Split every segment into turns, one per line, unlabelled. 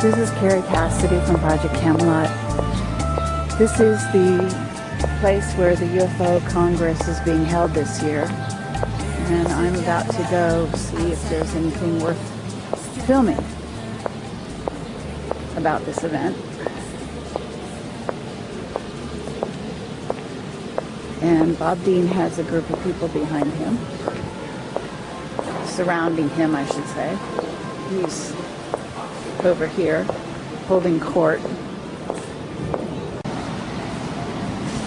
This is Kerry Cassidy from Project Camelot. This is the place where the UFO Congress is being held this year. And I'm about to go see if there's anything worth filming about this event. And Bob Dean has a group of people behind him. Surrounding him, I should say. He's over here holding court.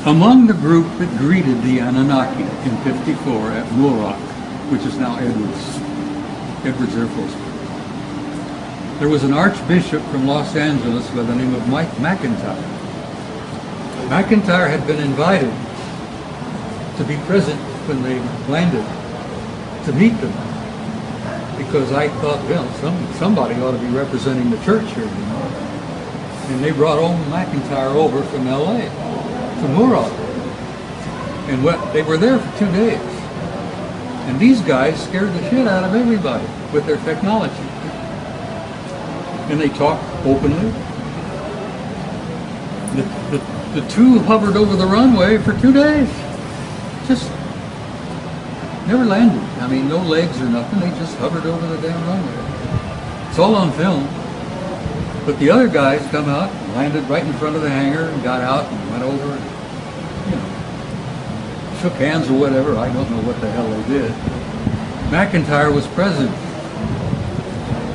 Among the group that greeted the Anunnaki in '54 at Muroc, which is now Edwards Air Force Base, there was an archbishop from Los Angeles by the name of Mike McIntyre. McIntyre had been invited to be present when they landed to meet them, because I thought, well, somebody ought to be representing the church here, you know. And they brought old McIntyre over from LA to Muroc. And they were there for 2 days. And these guys scared the shit out of everybody with their technology. And they talked openly. The two hovered over the runway for 2 days. Just never landed. I mean, no legs or nothing. They just hovered over the damn runway. It's all on film. But the other guys come out, landed right in front of the hangar, and got out and went over and, you know, shook hands or whatever. I don't know what the hell they did. McIntyre was present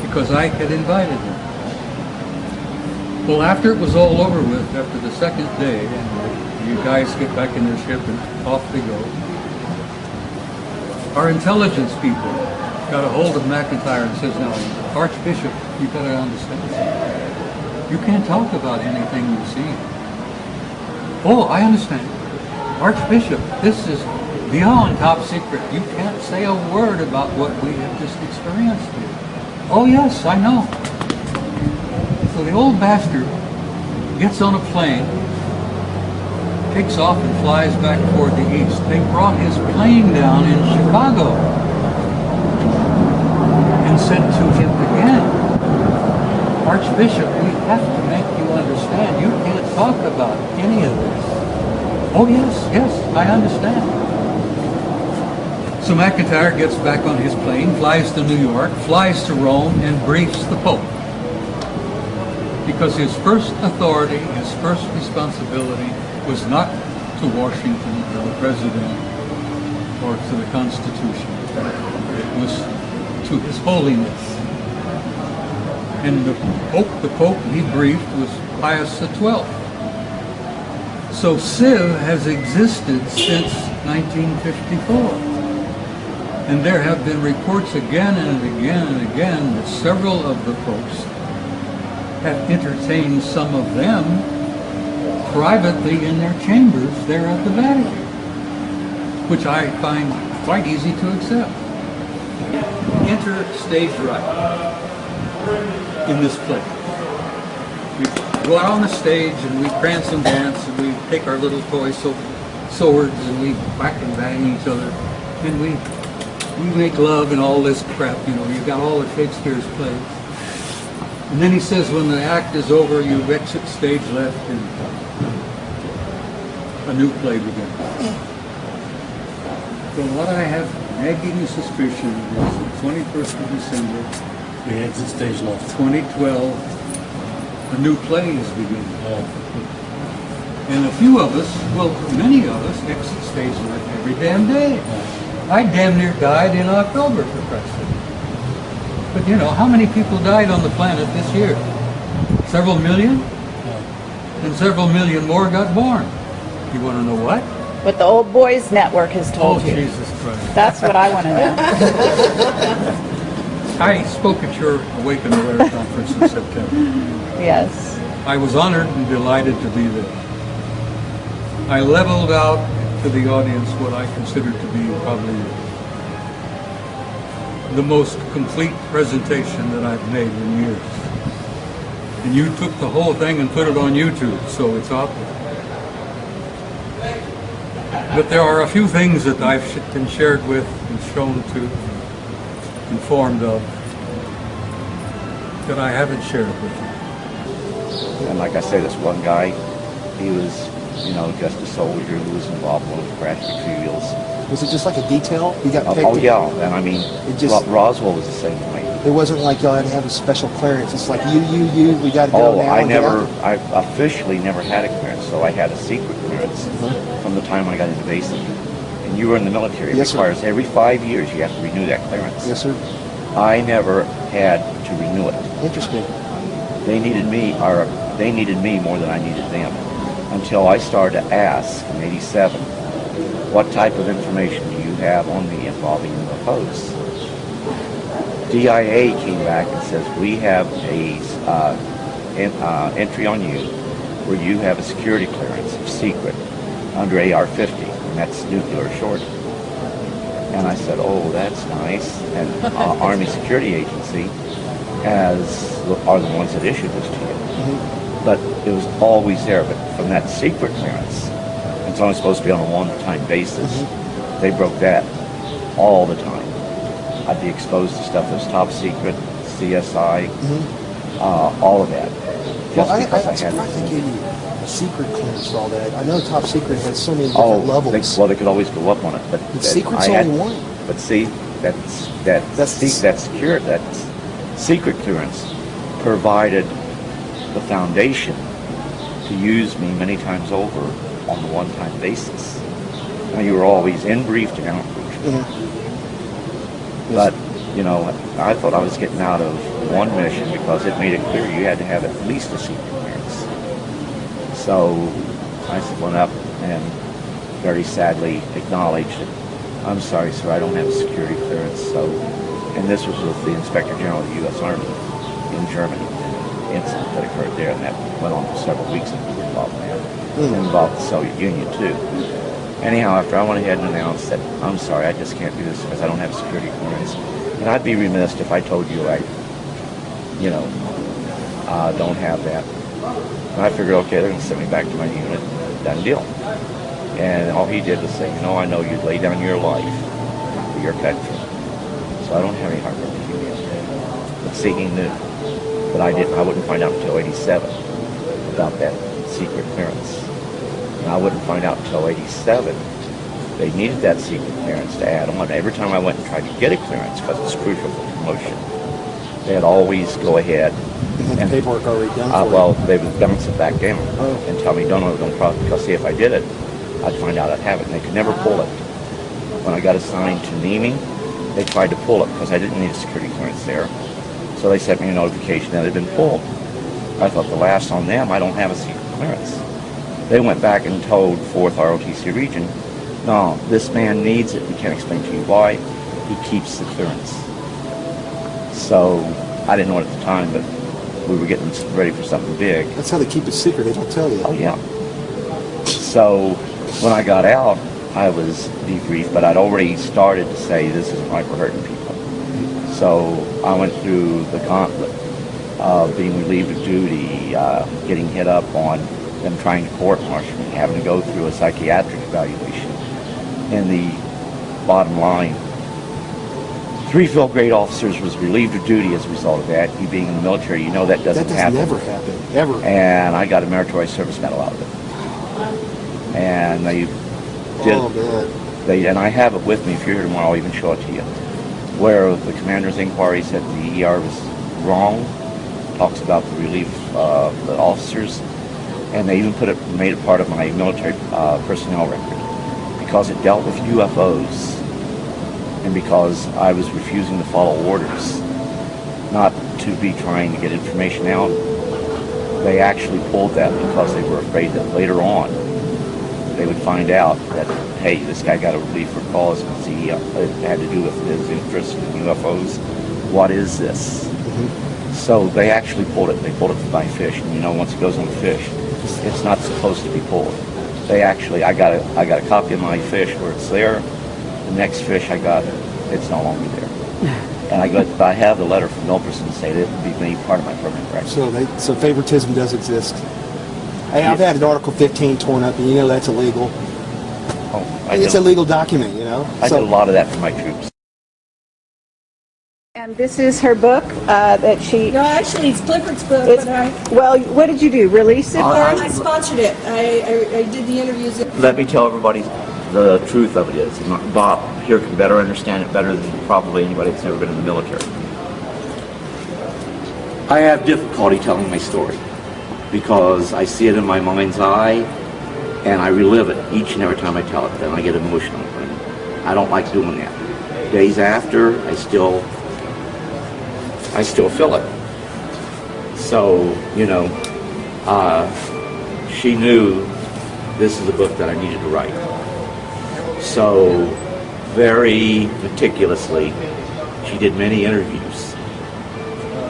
because I had invited him. Well, after it was all over with, after the second day, and you guys get back in their ship and off they go, our intelligence people got a hold of McIntyre and says, now, Archbishop, you got to understand something. You can't talk about anything you've seen. Oh, I understand. Archbishop, this is beyond top secret. You can't say a word about what we have just experienced here. Oh, yes, I know. So the old bastard gets on a plane, takes off and flies back toward the east. They brought his plane down in Chicago and said to him again, Archbishop, we have to make you understand. You can't talk about any of this. Oh yes, yes, I understand. So McIntyre gets back on his plane, flies to New York, flies to Rome, and briefs the Pope. Because his first authority, his first responsibility was not to Washington or the President or to the Constitution. It was to His Holiness. And the Pope he briefed was Pius XII. So CIV has existed since 1954. And there have been reports again and again and again that several of the popes have entertained some of them privately in their chambers there at the Vatican, which I find quite easy to accept. Enter stage right in this play. We go out on the stage and we prance and dance and we take our little toy swords and we whack and bang each other and we make love and all this crap, you know. You've got all of Shakespeare's plays. And then he says when the act is over, you exit stage left and a new play begins. So what I have nagging suspicion is the 21st of December,
we exit stage left.
2012, a new play is beginning.
Oh.
And a few of us, well, many of us, exit stage left every damn day. I damn near died in October, for Christ's sake. But you know, how many people died on the planet this year? Several million? And several million more got born. You want to know what?
What the Old Boys Network has told you.
Oh, Jesus Christ.
That's what I want to know.
I spoke at your Awaken Aware conference in September.
Yes.
I was honored and delighted to be there. I leveled out to the audience what I consider to be probably the most complete presentation that I've made in years. And you took the whole thing and put it on YouTube, so it's out there. But there are a few things that I've been shared with and shown to, informed of, that I haven't shared with you.
And like I say, this one guy, he was, just a soldier who was involved in one of the crash retrievals.
Was it just like a detail? You got picked?
Oh yeah, and I mean, Roswell was the same way.
It wasn't like y'all had to have a special clearance. It's like we got to go now.
I officially never had a clearance, so I had a secret clearance from the time I got into basic. And you were in the military. It requires every 5 years you have to renew that clearance.
Yes, sir.
I never had to renew it.
Interesting.
They needed me more than I needed them, until I started to ask in '87, what type of information do you have on me involving UFOs? DIA came back and says, we have a entry on you where you have a security clearance, secret, under AR-50, and that's nuclear short. And I said, oh, that's nice. And Army Security Agency are the ones that issued this to you. But it was always there. But from that secret clearance, it's only supposed to be on a one-time basis. They broke that all the time. I'd be exposed to stuff that's top secret, CSI, all of that. Just because I had
to give you a secret clearance for all that. I know top secret has so many different levels.
They could always go up on it, but
secret's only one.
But see, that secret clearance provided the foundation to use me many times over on a one-time basis. Now, you were always in briefed and out briefed. But, I thought I was getting out of one mission because it made it clear you had to have at least a secret clearance. So I went up and very sadly acknowledged it. I'm sorry, sir, I don't have a security clearance. And this was with the Inspector General of the U.S. Army in Germany, an incident that occurred there, and that went on for several weeks and we were involved in that. It involved the Soviet Union, too. Anyhow, after I went ahead and announced that, I'm sorry, I just can't do this because I don't have security clearance. And I'd be remiss if I told you I don't have that. And I figured, okay, they're going to send me back to my unit. Done deal. And all he did was say, I know you'd lay down your life for your country. So I don't have any heartburn with you. But see, he knew. But I wouldn't find out until '87 about that secret clearance. And I wouldn't find out until '87 they needed that secret clearance to add on. Every time I went and tried to get a clearance, because it's crucial for promotion, they'd always go ahead.
And paperwork already done for
well, they would bounce it back down and tell me, don't problem, because see, if I did it, I'd find out I'd have it. And they could never pull it. When I got assigned to Nemi, they tried to pull it because I didn't need a security clearance there. So they sent me a notification that it had been pulled. I thought the last on them, I don't have a secret clearance. They went back and told 4th ROTC region, no, this man needs it. We can't explain to you why. He keeps the clearance. So I didn't know it at the time, but we were getting ready for something big.
That's how they keep it secret. They don't tell you.
Oh, yeah. So when I got out, I was debriefed, but I'd already started to say this isn't right, we're hurting people. So I went through the gauntlet of being relieved of duty, getting hit up on them trying to court-martial me, having to go through a psychiatric evaluation. And the bottom line, 3 field grade officers was relieved of duty as a result of that. You being in the military, you know that doesn't happen.
That never happen, ever.
And I got a meritorious service medal out of it. And they did. And I have it with me. If you're here tomorrow, I'll even show it to you. Where the commander's inquiry said the ER was wrong, talks about the relief of the officers, and they even made it part of my military personnel record because it dealt with UFOs. And because I was refusing to follow orders, not to be trying to get information out, they actually pulled that because they were afraid that later on they would find out that, hey, this guy got a relief for cause because it had to do with his interest in UFOs. What is this? So they actually pulled it. They pulled it by fish, and once it goes on the fish, it's not supposed to be pulled. They actually, I got a copy of my fish where it's there. The next fish I got, it's no longer there. And I have the letter from Milperson saying it would be made part of my permanent record.
So favoritism does exist. Hey, I've had an Article 15 torn up, and that's illegal. It's a legal document,
I did a lot of that for my troops.
And this is her book that she...
No, actually, it's Clifford's book,
It's,
but I
well, what did you do? Release it for her?
I sponsored it. I did the interviews.
Let me tell everybody the truth of it is. Bob here can better understand it better than probably anybody that's never been in the military. I have difficulty telling my story because I see it in my mind's eye and I relive it each and every time I tell it. Then I get emotional. I don't like doing that. Days after, I still feel it. So, you know, she knew this is a book that I needed to write. So, very meticulously, she did many interviews.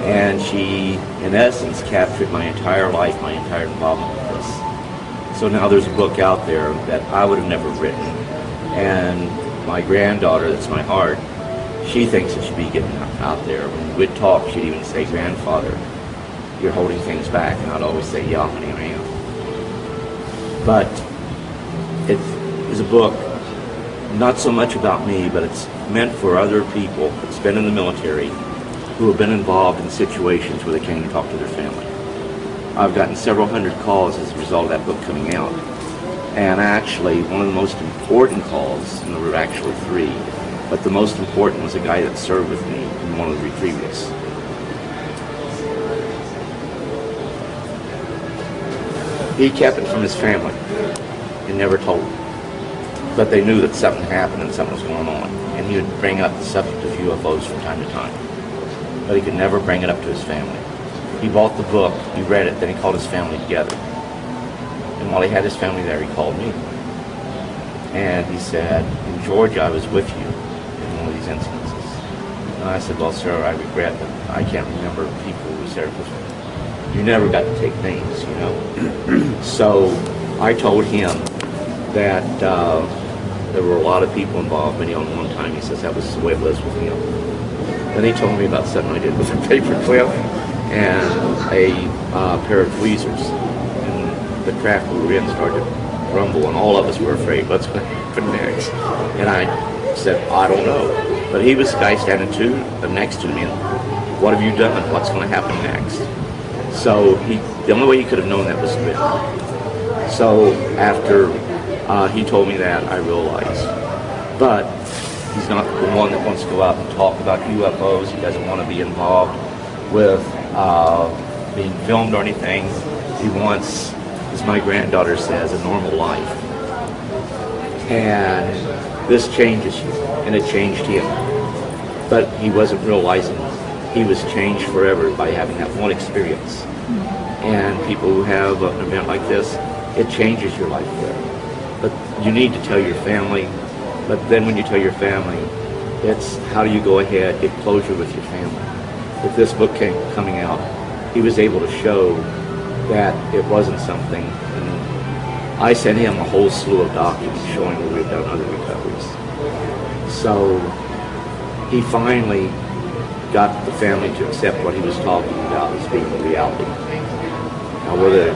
And she, in essence, captured my entire life, my entire involvement with this. So now there's a book out there that I would have never written. And my granddaughter, that's my heart, she thinks it should be getting out there. When we'd talk, she'd even say, "Grandfather, you're holding things back." And I'd always say, "Yeah, honey, I am." But it is a book not so much about me, but it's meant for other people that's been in the military who have been involved in situations where they can't even talk to their family. I've gotten several hundred calls as a result of that book coming out. And actually, one of the most important calls, and there were actually three, but the most important was a guy that served with me in one of the retreats. He kept it from his family and never told them. But they knew that something happened and something was going on. And he would bring up the subject of UFOs from time to time. But he could never bring it up to his family. He bought the book, he read it, then he called his family together. And while he had his family there, he called me. And he said, "In Georgia, I was with you in one of these instances." And I said, "Well, sir, I regret that I can't remember people who was there because you never got to take names, you know." So I told him that there were a lot of people involved, many on one time. He says that was the way it was with him. Then he told me about something I did with a paper clip and a pair of tweezers. And the craft we were in started to rumble, and all of us were afraid, what's going to happen next? And I said, "I don't know." But he was the guy standing next to me, and "What have you done? What's going to happen next?" So the only way he could have known that was written. So after he told me that, I realized. But he's not the one that wants to go out and talk about UFOs. He doesn't want to be involved with being filmed or anything. He wants, as my granddaughter says, a normal life. And this changes you, and it changed him. But he wasn't realizing he was changed forever by having that one experience. And people who have an event like this, it changes your life forever. But you need to tell your family. But then when you tell your family, it's how do you go ahead, get closure with your family. With this book coming out, he was able to show that it wasn't something. And I sent him a whole slew of documents showing where we've done other recoveries. So he finally got the family to accept what he was talking about as being a reality. Now whether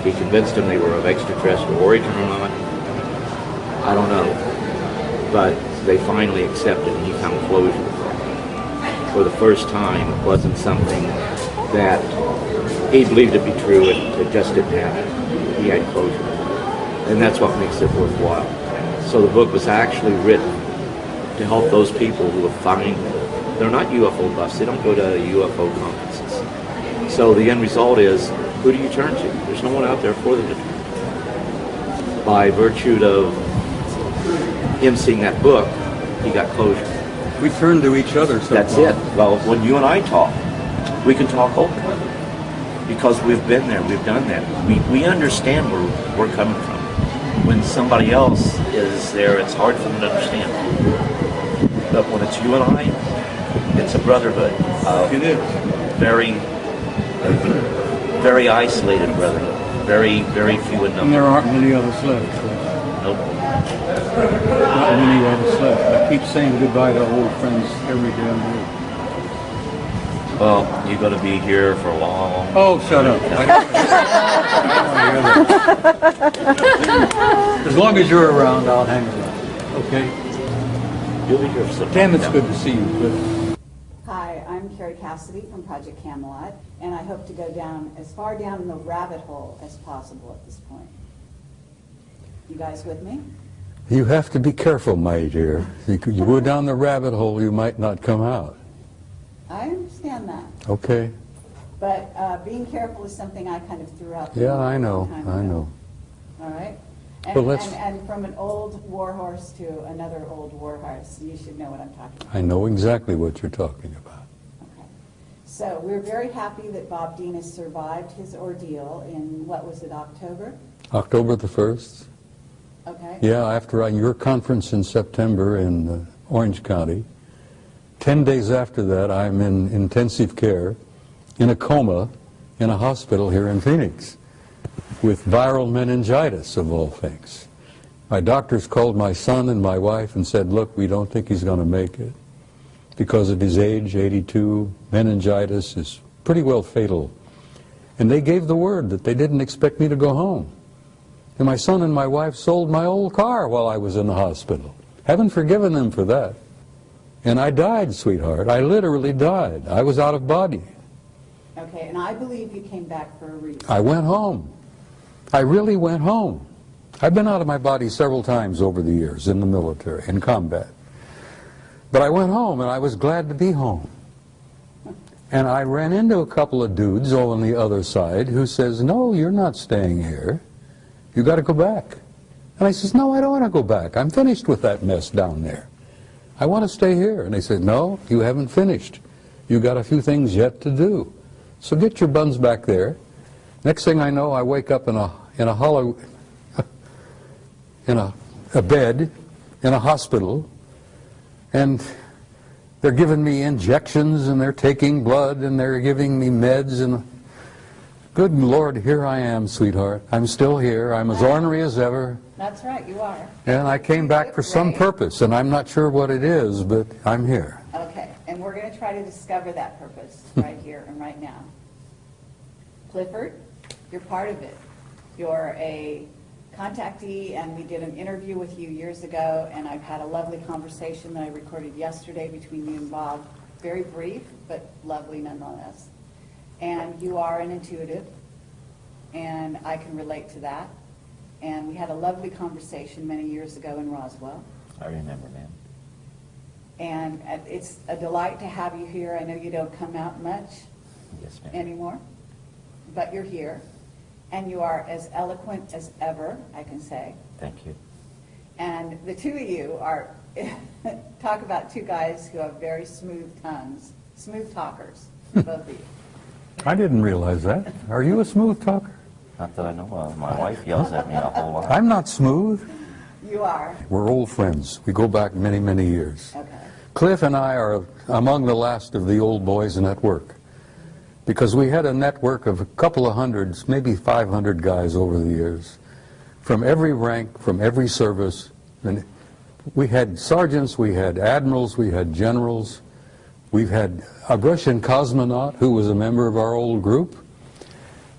he convinced them they were of extraterrestrial origin or not, I don't know. But they finally accepted, and he found closure with that. For the first time, it wasn't something that he believed to be true, and it just didn't happen. He had closure. And that's what makes it worthwhile. So the book was actually written to help those people who are finding, they're not UFO buffs, they don't go to UFO conferences. So the end result is, who do you turn to? There's no one out there for them to turn to. By virtue of him seeing that book, he got closure.
We turn to each other sometimes.
That's it. Well, when you and I talk, we can talk openly. Because we've been there, we've done that. We understand where we're coming from. When somebody else is there, it's hard for them to understand. But when it's you and I, it's a brotherhood.
It is.
Very, very isolated brotherhood. Very, very few in
And
number.
there aren't many of us left.
Nope.
Not many of us left. I keep saying goodbye to old friends every damn day.
Well, you're going to be here for a long.
Oh, shut up. I don't want to hear that. As long as you're around, I'll hang around. Okay?
You'll be here for some time.
Damn, it's good to see you, Cliff.
Hi, I'm Kerry Cassidy from Project Camelot, and I hope to go down as far down in the rabbit hole as possible at this point. You guys with me?
You have to be careful, my dear. You go down the rabbit hole, you might not come out.
I understand that.
Okay.
But being careful is something I kind of threw out there.
Yeah, I
a
know.
long time
I
ago.
know.
All right?
Well, let's-
And from an old war horse to another old war horse, you should know what I'm talking about.
I know exactly what you're talking about.
Okay. So we're very happy that Bob Dean has survived his ordeal in, what was it, October?
October the 1st.
Okay.
Yeah, after your conference in September in Orange County. 10 days after that, I'm in intensive care, in a coma, in a hospital here in Phoenix, with viral meningitis, of all things. My doctors called my son and my wife and said, look, we don't think he's going to make it. Because of his age, 82, meningitis is pretty well fatal. And they gave the word that they didn't expect me to go home. And my son and my wife sold my old car while I was in the hospital. Haven't forgiven them for that. And I died, sweetheart. I literally died. I was out of body.
Okay, and I believe you came back for a reason.
I went home. I really went home. I've been out of my body several times over the years in the military, in combat. But I went home, and I was glad to be home. And I ran into a couple of dudes on the other side who says, no, you're not staying here. You got to go back. And I says, no, I don't want to go back. I'm finished with that mess down there. I want to stay here. And they said, no, you haven't finished. You got a few things yet to do. So get your buns back there. Next thing I know, I wake up in a hollow, in a bed, in a hospital, and they're giving me injections, and they're taking blood, and they're giving me meds, and good Lord, here I am, sweetheart. I'm still here. I'm as ornery as ever.
That's right, you are.
And I came back for some purpose, and I'm not sure what it is, but I'm here.
Okay, and we're going to try to discover that purpose right here and right now. Clifford, you're part of it. You're a contactee, and we did an interview with you years ago, and I've had a lovely conversation that I recorded yesterday between you and Bob. Very brief, but lovely nonetheless. And you are an intuitive, and I can relate to that. And we had a lovely conversation many years ago in Roswell.
I remember, ma'am.
And it's a delight to have you here. I know you don't come out much
Yes, ma'am.
anymore, but you're here. And you are as eloquent as ever, I can say.
Thank you.
And the two of you are, talk about two guys who have very smooth tongues, smooth talkers, both of you.
I didn't realize that. Are you a smooth talker?
Not that I know of. My wife yells at me a whole lot.
I'm not smooth.
You are.
We're old friends. We go back many, many years.
Okay.
Cliff and I are among the last of the old boys network, because we had a network of a couple of hundreds, maybe 500 guys over the years, from every rank, from every service. And we had sergeants, we had admirals, we had generals. We've had a Russian cosmonaut who was a member of our old group,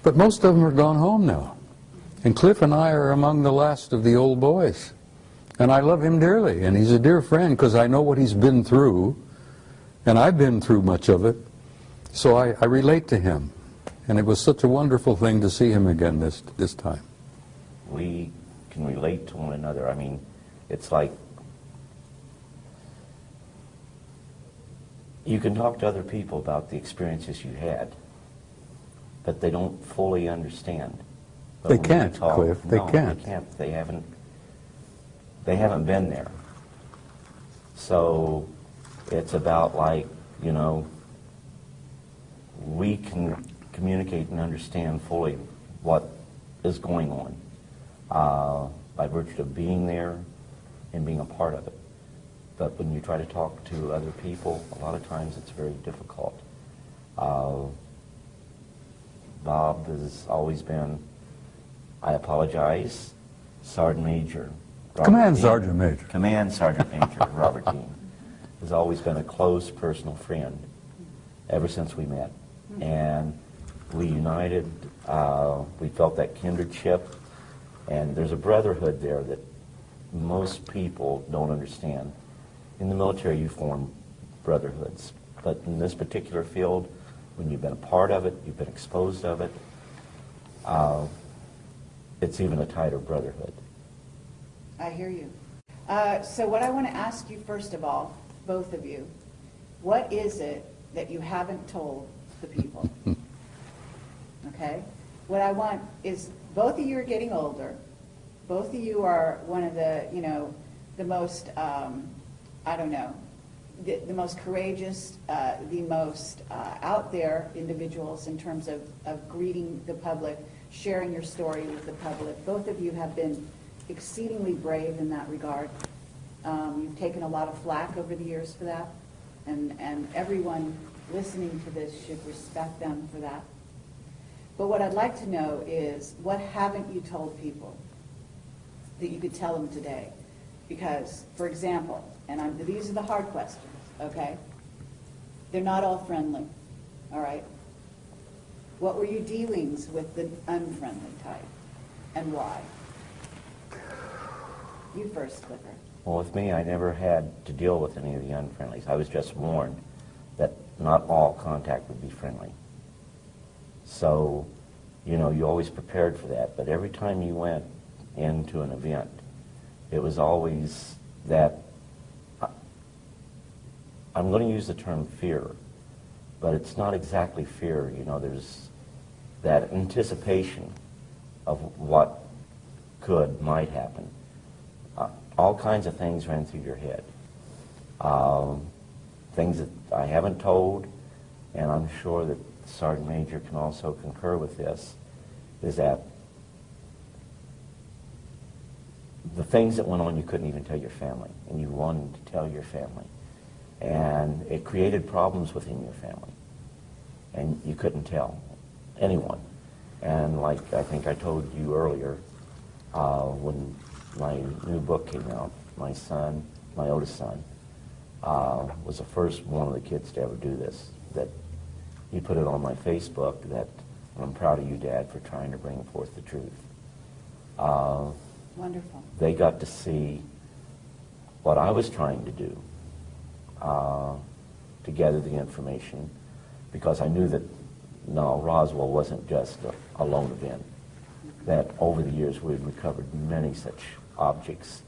but most of them are gone home now. And Cliff and I are among the last of the old boys. And I love him dearly, and he's a dear friend because I know what he's been through, and I've been through much of it, so I relate to him. And it was such a wonderful thing to see him again this time.
We can relate to one another. I mean, it's like you can talk to other people about the experiences you had, but they don't fully understand. But
They
when
can't,
you talk,
Cliff. They
no,
can't.
They can't. They haven't been there. So it's about, like, you know, we can communicate and understand fully what is going on by virtue of being there and being a part of it. But when you try to talk to other people, a lot of times it's very difficult. Bob has always been, I apologize, Sergeant Major. Robert
Command
Dean.
Sergeant Major.
Command Sergeant Major Robert Dean has always been a close personal friend ever since we met. And we united, we felt that kindredship, and there's a brotherhood there that most people don't understand. In the military, you form brotherhoods. But in this particular field, when you've been a part of it, you've been exposed of it, it's even a tighter brotherhood.
I hear you. So what I want to ask you first of all, both of you, what is it that you haven't told the people? Okay? What I want is, both of you are getting older. Both of you are one of the, you know, the most, I don't know, the most courageous, the most out there individuals in terms of greeting the public, sharing your story with the public. Both of you have been exceedingly brave in that regard. You've taken a lot of flack over the years for that, and everyone listening to this should respect them for that. But what I'd like to know is, what haven't you told people that you could tell them today? Because, for example, and these are the hard questions, okay? They're not all friendly, all right? What were your dealings with the unfriendly type, and why? You first, Clifford.
Well, with me, I never had to deal with any of the unfriendlies. I was just warned that not all contact would be friendly. So, you know, you always prepared for that. But every time you went into an event, it was always that, I'm going to use the term fear, but it's not exactly fear. You know, there's that anticipation of what might happen. All kinds of things ran through your head. Things that I haven't told, and I'm sure that Sergeant Major can also concur with this, is that the things that went on you couldn't even tell your family, and you wanted to tell your family. And it created problems within your family, and you couldn't tell anyone. And like I think I told you earlier, when my new book came out, my son, my oldest son, was the first one of the kids to ever do this. That he put it on my Facebook that I'm proud of you, Dad, for trying to bring forth the truth.
Wonderful. They
got to see what I was trying to do to gather the information, because I knew that Roswell wasn't just a lone event. That over the years we had recovered many such objects,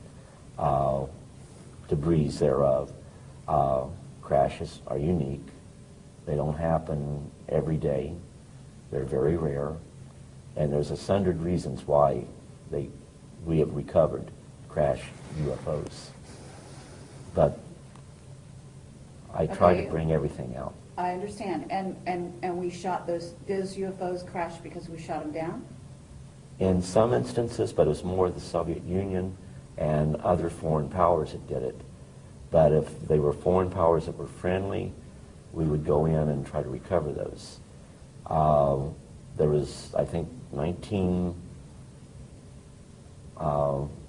debris thereof. Crashes are unique. They don't happen every day. They're very rare. And there's 100 reasons why we have recovered crash UFOs. But I try to bring everything out.
I understand. And we shot those UFOs crashed because we shot them down?
In some instances, but it was more the Soviet Union and other foreign powers that did it. But if they were foreign powers that were friendly, we would go in and try to recover those. There was, I think, it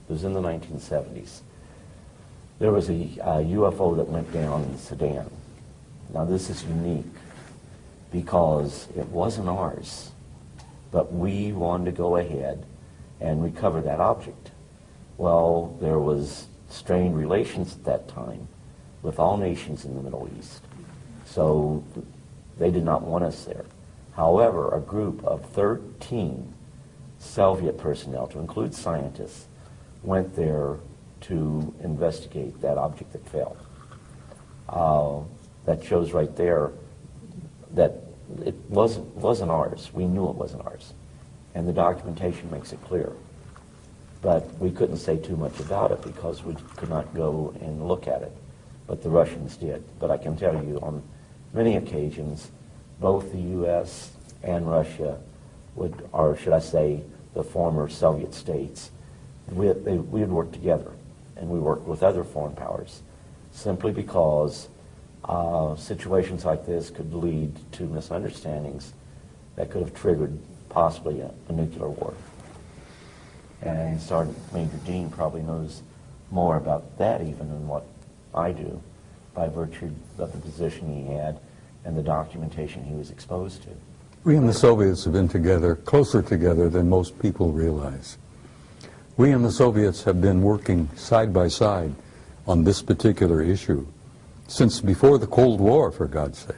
was in the 1970s. There was a UFO that went down in Sudan. Now this is unique because it wasn't ours, but we wanted to go ahead and recover that object. Well, there was strained relations at that time with all nations in the Middle East, so they did not want us there. However, a group of 13 Soviet personnel, to include scientists, went there to investigate that object that fell. That shows right there that it wasn't ours. We knew it wasn't ours. And the documentation makes it clear. But we couldn't say too much about it because we could not go and look at it. But the Russians did. But I can tell you on many occasions, both the U.S. and Russia would, or should I say, the former Soviet states, we would work together. And we worked with other foreign powers simply because situations like this could lead to misunderstandings that could have triggered possibly a nuclear war. And Sergeant Major Dean probably knows more about that even than what I do, by virtue of the position he had and the documentation he was exposed to.
We and the Soviets have been together, closer together than most people realize. We and the Soviets have been working side by side on this particular issue since before the Cold War, for God's sake.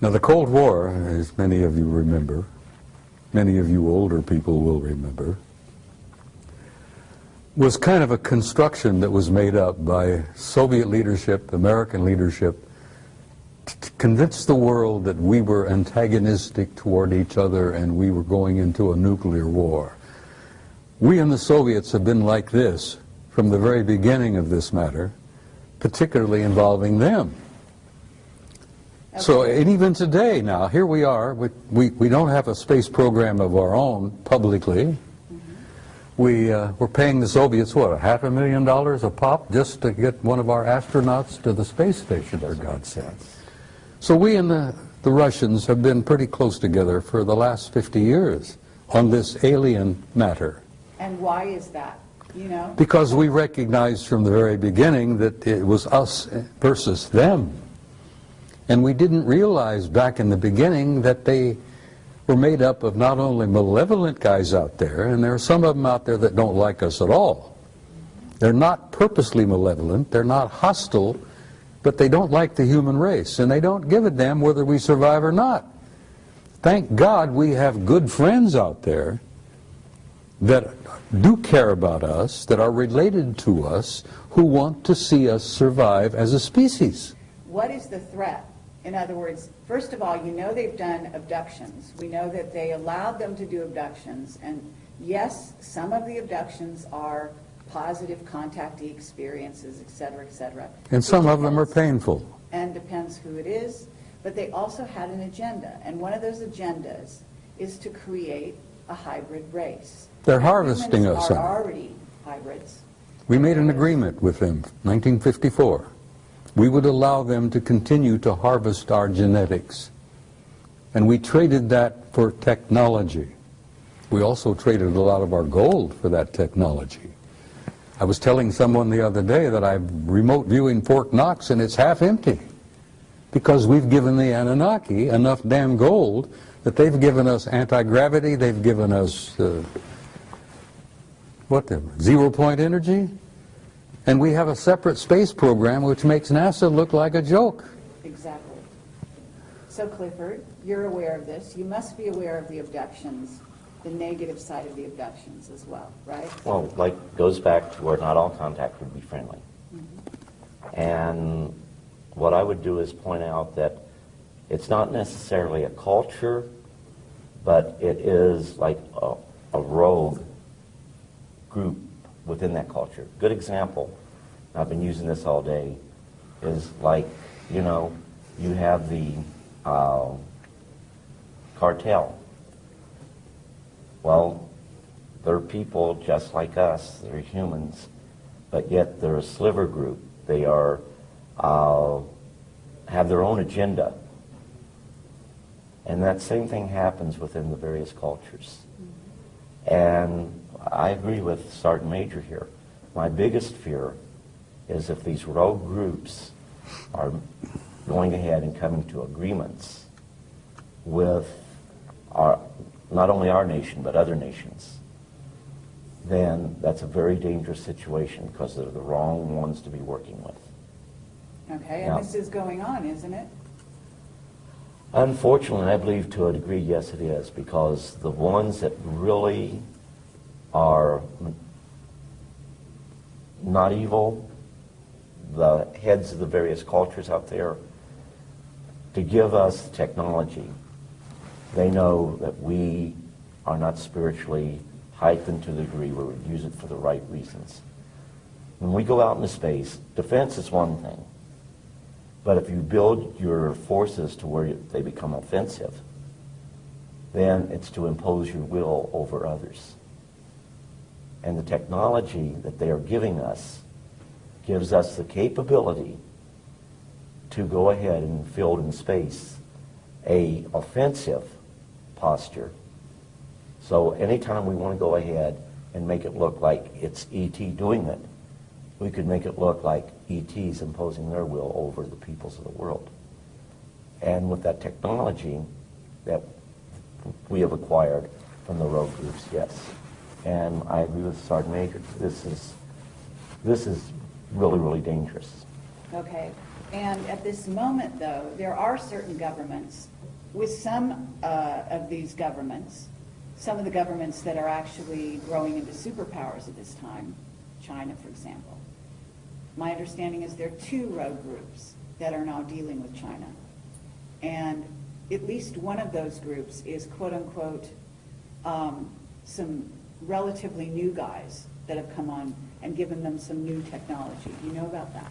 Now, the Cold War, as many of you remember, many of you older people will remember, was kind of a construction that was made up by Soviet leadership, American leadership, to convince the world that we were antagonistic toward each other and we were going into a nuclear war. We and the Soviets have been like this from the very beginning of this matter, particularly involving them. Okay. So, and even today now, here we are, we don't have a space program of our own publicly. We're paying the Soviets, what, $500,000 a pop just to get one of our astronauts to the space station, for God's sake. So we and the Russians have been pretty close together for the last 50 years on this alien matter.
And why is that? You know?
Because we recognized from the very beginning that it was us versus them. And we didn't realize back in the beginning that they were made up of not only malevolent guys out there, and there are some of them out there that don't like us at all. They're not purposely malevolent, they're not hostile, but they don't like the human race, and they don't give a damn whether we survive or not. Thank God we have good friends out there that do care about us, that are related to us, who want to see us survive as a species.
What is the threat? In other words, first of all, you know they've done abductions. We know that they allowed them to do abductions. And yes, some of the abductions are positive contactee experiences, et cetera, et cetera.
And some of them are painful.
And depends who it is. But they also had an agenda. And one of those agendas is to create a hybrid race.
They're harvesting us.
Humans are already hybrids.
We made an agreement with them, 1954. We would allow them to continue to harvest our genetics. And we traded that for technology. We also traded a lot of our gold for that technology. I was telling someone the other day that I'm remote viewing Fort Knox and it's half empty because we've given the Anunnaki enough damn gold that they've given us anti-gravity, they've given us, zero-point energy? And we have a separate space program which makes NASA look like a joke.
Exactly. So Clifford, you're aware of this. You must be aware of the abductions, the negative side of the abductions as well, right?
Well, like, goes back to where not all contact would be friendly. Mm-hmm. And what I would do is point out that it's not necessarily a culture, but it is like a rogue group within that culture. Good example, I've been using this all day, is like, you know, you have the cartel. Well, they're people just like us, they're humans, but yet they're a sliver group. They are, have their own agenda. And that same thing happens within the various cultures. And I agree with Sergeant Major here. My biggest fear is if these rogue groups are going ahead and coming to agreements with not only our nation, but other nations, then that's a very dangerous situation because they're the wrong ones to be working with.
Okay, and this is going on, isn't it?
Unfortunately, I believe to a degree, yes, it is, because the ones that really are not evil, the heads of the various cultures out there, to give us technology. They know that we are not spiritually heightened to the degree where we use it for the right reasons. When we go out into space, defense is one thing. But if you build your forces to where they become offensive, then it's to impose your will over others. And the technology that they are giving us gives us the capability to go ahead and field in space a offensive posture. So anytime we want to go ahead and make it look like it's E.T. doing it, we could make it look like E.T.'s imposing their will over the peoples of the world. And with that technology that we have acquired from the rogue groups, yes. And I agree with Sergeant Major. This is really, really dangerous.
Okay, and at this moment, though, there are certain governments, with some of these governments, some of the governments that are actually growing into superpowers at this time, China, for example. My understanding is there are two rogue groups that are now dealing with China. And at least one of those groups is, quote unquote, some relatively new guys that have come on and given them some new technology. Do you know about that?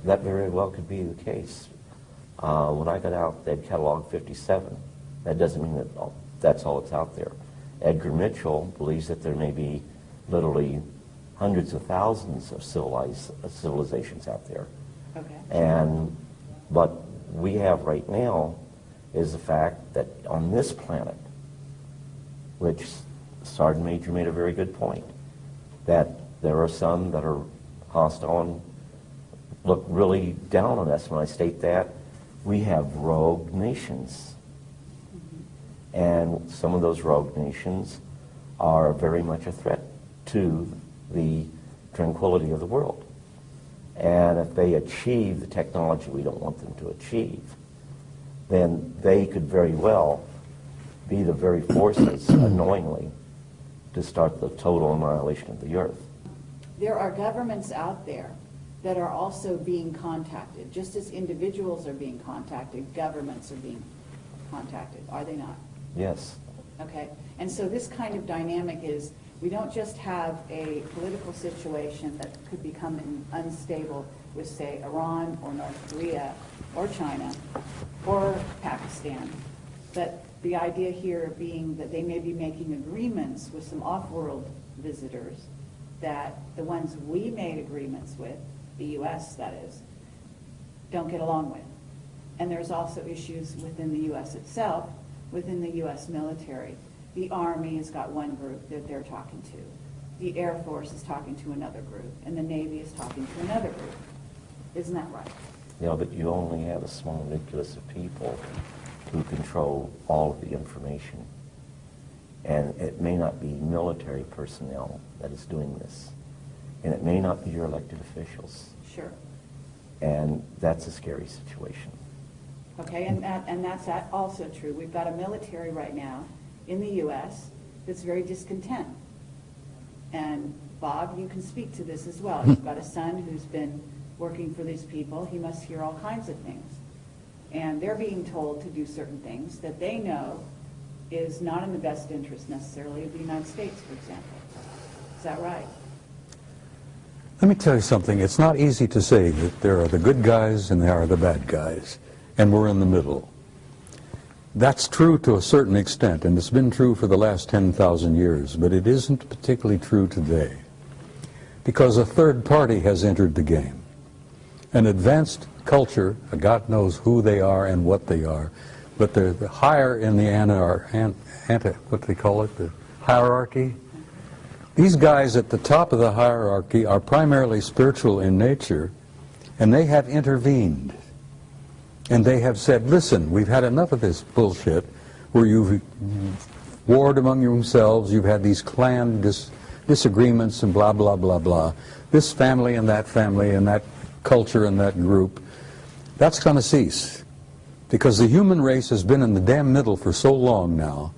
That very well could be the case. When I got out, they had cataloged 57. That doesn't mean that that's all that's out there. Edgar Mitchell believes that there may be literally hundreds of thousands of civilizations out there.
Okay.
And what we have right now is the fact that on this planet, which Sergeant Major made a very good point, that there are some that are hostile and look really down on us. When I state that, we have rogue nations. And some of those rogue nations are very much a threat to the tranquility of the world. And if they achieve the technology we don't want them to achieve, then they could very well be the very forces, unknowingly, to start the total annihilation of the earth.
There are governments out there that are also being contacted. Just as individuals are being contacted, governments are being contacted, are they not?
Yes.
Okay, and so this kind of dynamic is, we don't just have a political situation that could become unstable with, say, Iran or North Korea or China or Pakistan, but the idea here being that they may be making agreements with some off-world visitors that the ones we made agreements with, the U.S. that is, don't get along with. And there's also issues within the U.S. itself, within the U.S. military. The Army has got one group that they're talking to. The Air Force is talking to another group, and the Navy is talking to another group. Isn't that right?
Yeah, but you only have a small nucleus of people who control all of the information. And it may not be military personnel that is doing this. And it may not be your elected officials.
Sure.
And that's a scary situation.
Okay, and that's also true. We've got a military right now in the U.S. that's very discontent. And Bob, you can speak to this as well. You've got a son who's been working for these people. He must hear all kinds of things. And they're being told to do certain things that they know is not in the best interest necessarily of the United States, for example. Is that right?
Let me tell you something. It's not easy to say that there are the good guys and there are the bad guys, and we're in the middle. That's true to a certain extent, and it's been true for the last 10,000 years, but it isn't particularly true today, because a third party has entered the game. An advanced culture, God knows who they are and what they are, but they're higher in the what they call it, the hierarchy. These guys at the top of the hierarchy are primarily spiritual in nature, and they have intervened. And they have said, listen, we've had enough of this bullshit where you've warred among yourselves, you've had these clan disagreements and blah, blah, blah, blah. This family and that culture and that group, that's going to cease. Because the human race has been in the damn middle for so long now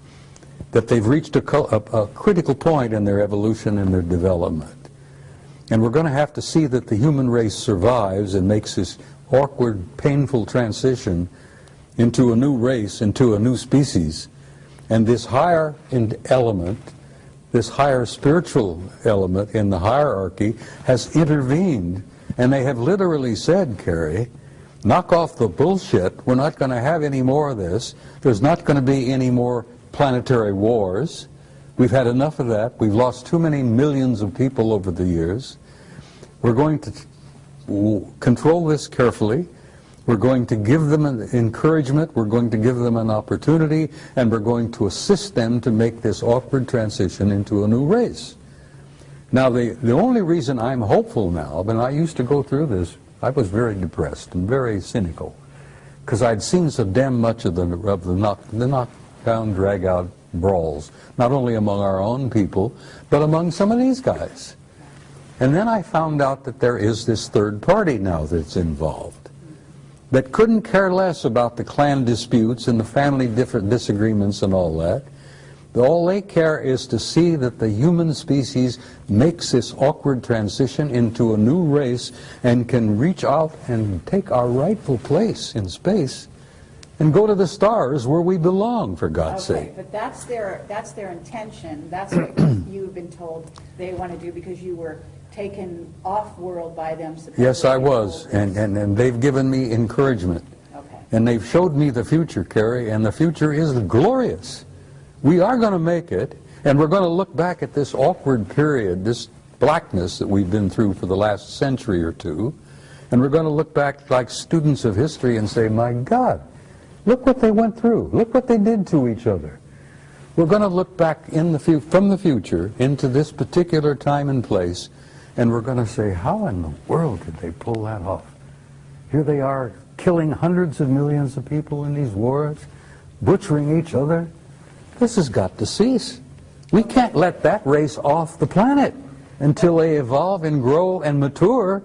that they've reached a critical point in their evolution and their development. And we're going to have to see that the human race survives and makes this awkward, painful transition into a new race, into a new species. And this higher element, this higher spiritual element in the hierarchy has intervened, and they have literally said, Kerry, knock off the bullshit, we're not going to have any more of this, there's not going to be any more planetary wars, we've had enough of that, we've lost too many millions of people over the years, we're going to control this carefully, we're going to give them an encouragement, we're going to give them an opportunity, and we're going to assist them to make this awkward transition into a new race. Now the only reason I'm hopeful now, and I used to go through this, I was very depressed and very cynical, because I'd seen so damn much of the knockdown, drag-out brawls, not only among our own people, but among some of these guys. And then I found out that there is this third party now that's involved, that couldn't care less about the clan disputes and the family disagreements and all that. All they care is to see that the human species makes this awkward transition into a new race and can reach out and take our rightful place in space and go to the stars where we belong, for God's sake.
But that's their intention. That's what you've been told they want to do because you were taken off-world by them.
Yes, I was, and they've given me encouragement.
Okay.
And they've showed me the future, Kerry, and the future is glorious. We are going to make it, and we're going to look back at this awkward period, this blackness that we've been through for the last century or two, and we're going to look back like students of history and say, my God, look what they went through. Look what they did to each other. We're going to look back from the future into this particular time and place, and we're going to say, how in the world did they pull that off? Here they are killing hundreds of millions of people in these wars, butchering each other. This has got to cease. We can't let that race off the planet until they evolve and grow and mature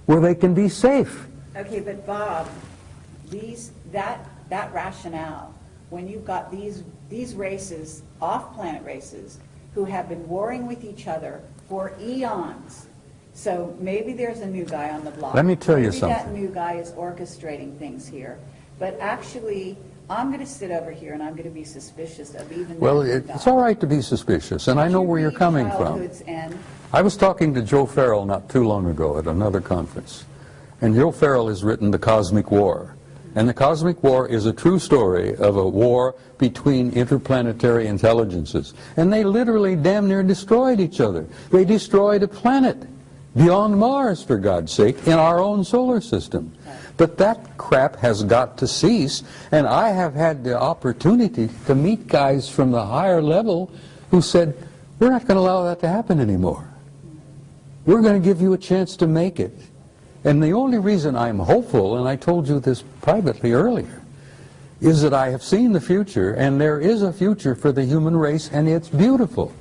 where they can be safe.
Okay, but Bob, that rationale, when you've got these races, off-planet races, who have been warring with each other for eons. So maybe there's a new guy on the block.
Let me tell you something.
Maybe that new guy is orchestrating things here. But actually, I'm going to sit over here and I'm going to be suspicious of even
Well,
that new guy.
it's all right to be suspicious, and I know where you're coming from.
Childhood's End.
I was talking to Joe Farrell not too long ago at another conference, and Joe Farrell has written The Cosmic War. And The Cosmic War is a true story of a war between interplanetary intelligences. And they literally damn near destroyed each other. They destroyed a planet beyond Mars, for God's sake, in our own solar system. But that crap has got to cease, and I have had the opportunity to meet guys from the higher level who said, we're not going to allow that to happen anymore. We're going to give you a chance to make it. And the only reason I'm hopeful, and I told you this privately earlier, is that I have seen the future, and there is a future for the human race, and it's beautiful.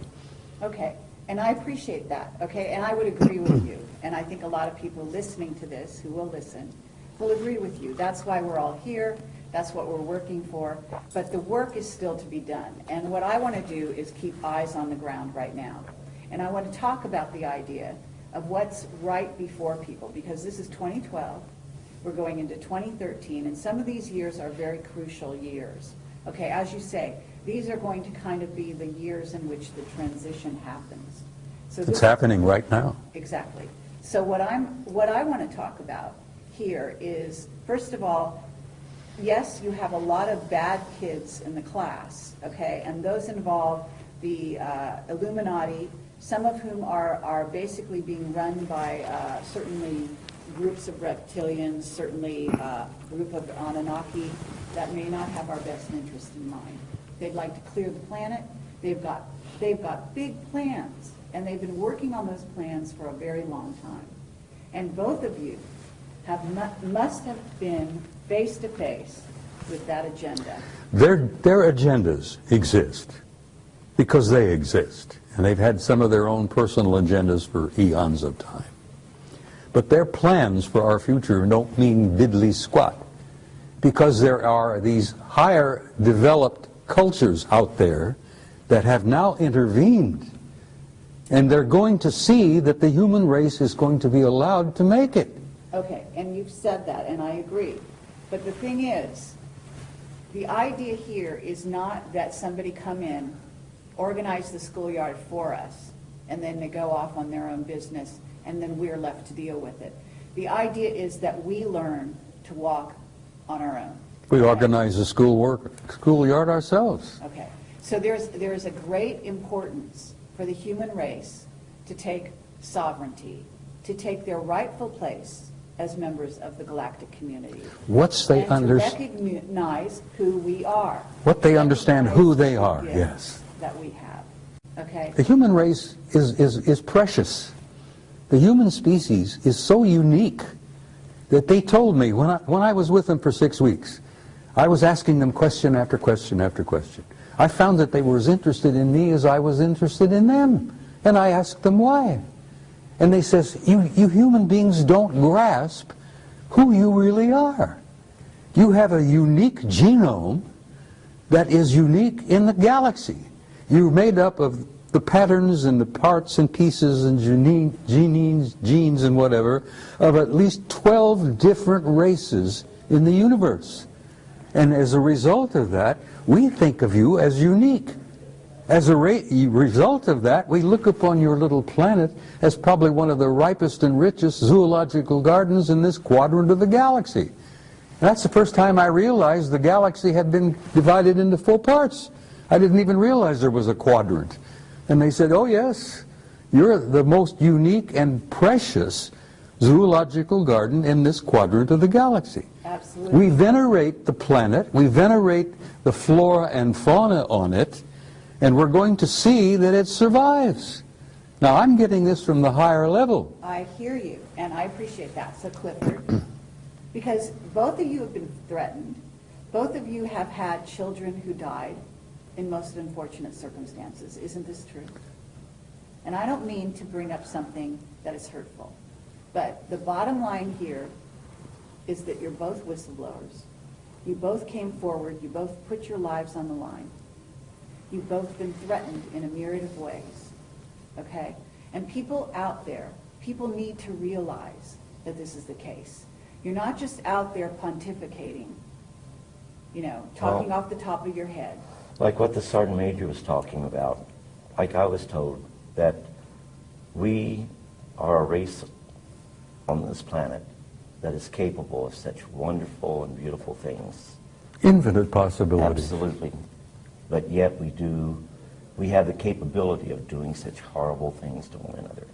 Okay, and I appreciate that, okay, and I would agree with you. And I think a lot of people listening to this, who will listen, will agree with you. That's why we're all here. That's what we're working for. But the work is still to be done. And what I want to do is keep eyes on the ground right now. And I want to talk about the idea of what's right before people, because this is 2012. We're going into 2013, and some of these years are very crucial years. Okay, as you say, these are going to kind of be the years in which the transition happens. So
It's happening right now.
Exactly. So what I want to talk about here is, first of all, yes, you have a lot of bad kids in the class, okay, and those involve the Illuminati, some of whom are basically being run by certainly groups of reptilians, certainly a group of Anunnaki that may not have our best interest in mind. They'd like to clear the planet. They've got big plans, and they've been working on those plans for a very long time. And both of you must have been face to face with that agenda.
Their agendas exist because they exist, and they've had some of their own personal agendas for eons of time. But their plans for our future don't mean diddly squat, because there are these higher developed cultures out there that have now intervened, and they're going to see that the human race is going to be allowed to make it.
Okay, and you've said that, and I agree. But the thing is, the idea here is not that somebody come in, organize the schoolyard for us, and then they go off on their own business, and then we're left to deal with it. The idea is that we learn to walk on our own.
We organize the schoolyard ourselves.
Okay, so there's a great importance for the human race to take sovereignty, to take their rightful place as members of the galactic community.
To
Recognize who we are.
What they understand who they are, yes.
That we have. Okay?
The human race is precious. The human species is so unique that they told me when I was with them for 6 weeks, I was asking them question after question after question. I found that they were as interested in me as I was interested in them. And I asked them why. And they says, you human beings don't grasp who you really are. You have a unique genome that is unique in the galaxy. You're made up of the patterns and the parts and pieces and genes and whatever of at least 12 different races in the universe. And as a result of that, we think of you as unique. As a result of that, we look upon your little planet as probably one of the ripest and richest zoological gardens in this quadrant of the galaxy. And that's the first time I realized the galaxy had been divided into 4 parts. I didn't even realize there was a quadrant. And they said, oh yes, you're the most unique and precious zoological garden in this quadrant of the galaxy.
Absolutely.
We venerate the planet, we venerate the flora and fauna on it, and we're going to see that it survives. Now, I'm getting this from the higher level.
I hear you, and I appreciate that. So, Clifford, because both of you have been threatened, both of you have had children who died in most unfortunate circumstances. Isn't this true? And I don't mean to bring up something that is hurtful, but the bottom line here is that you're both whistleblowers. You both came forward. You both put your lives on the line. You've both been threatened in a myriad of ways, okay? And people out there, people need to realize that this is the case. You're not just out there pontificating, you know, talking off the top of your head.
Like what the Sergeant Major was talking about, like I was told, that we are a race on this planet that is capable of such wonderful and beautiful things.
Infinite possibilities.
Absolutely. But yet we have the capability of doing such horrible things to one another.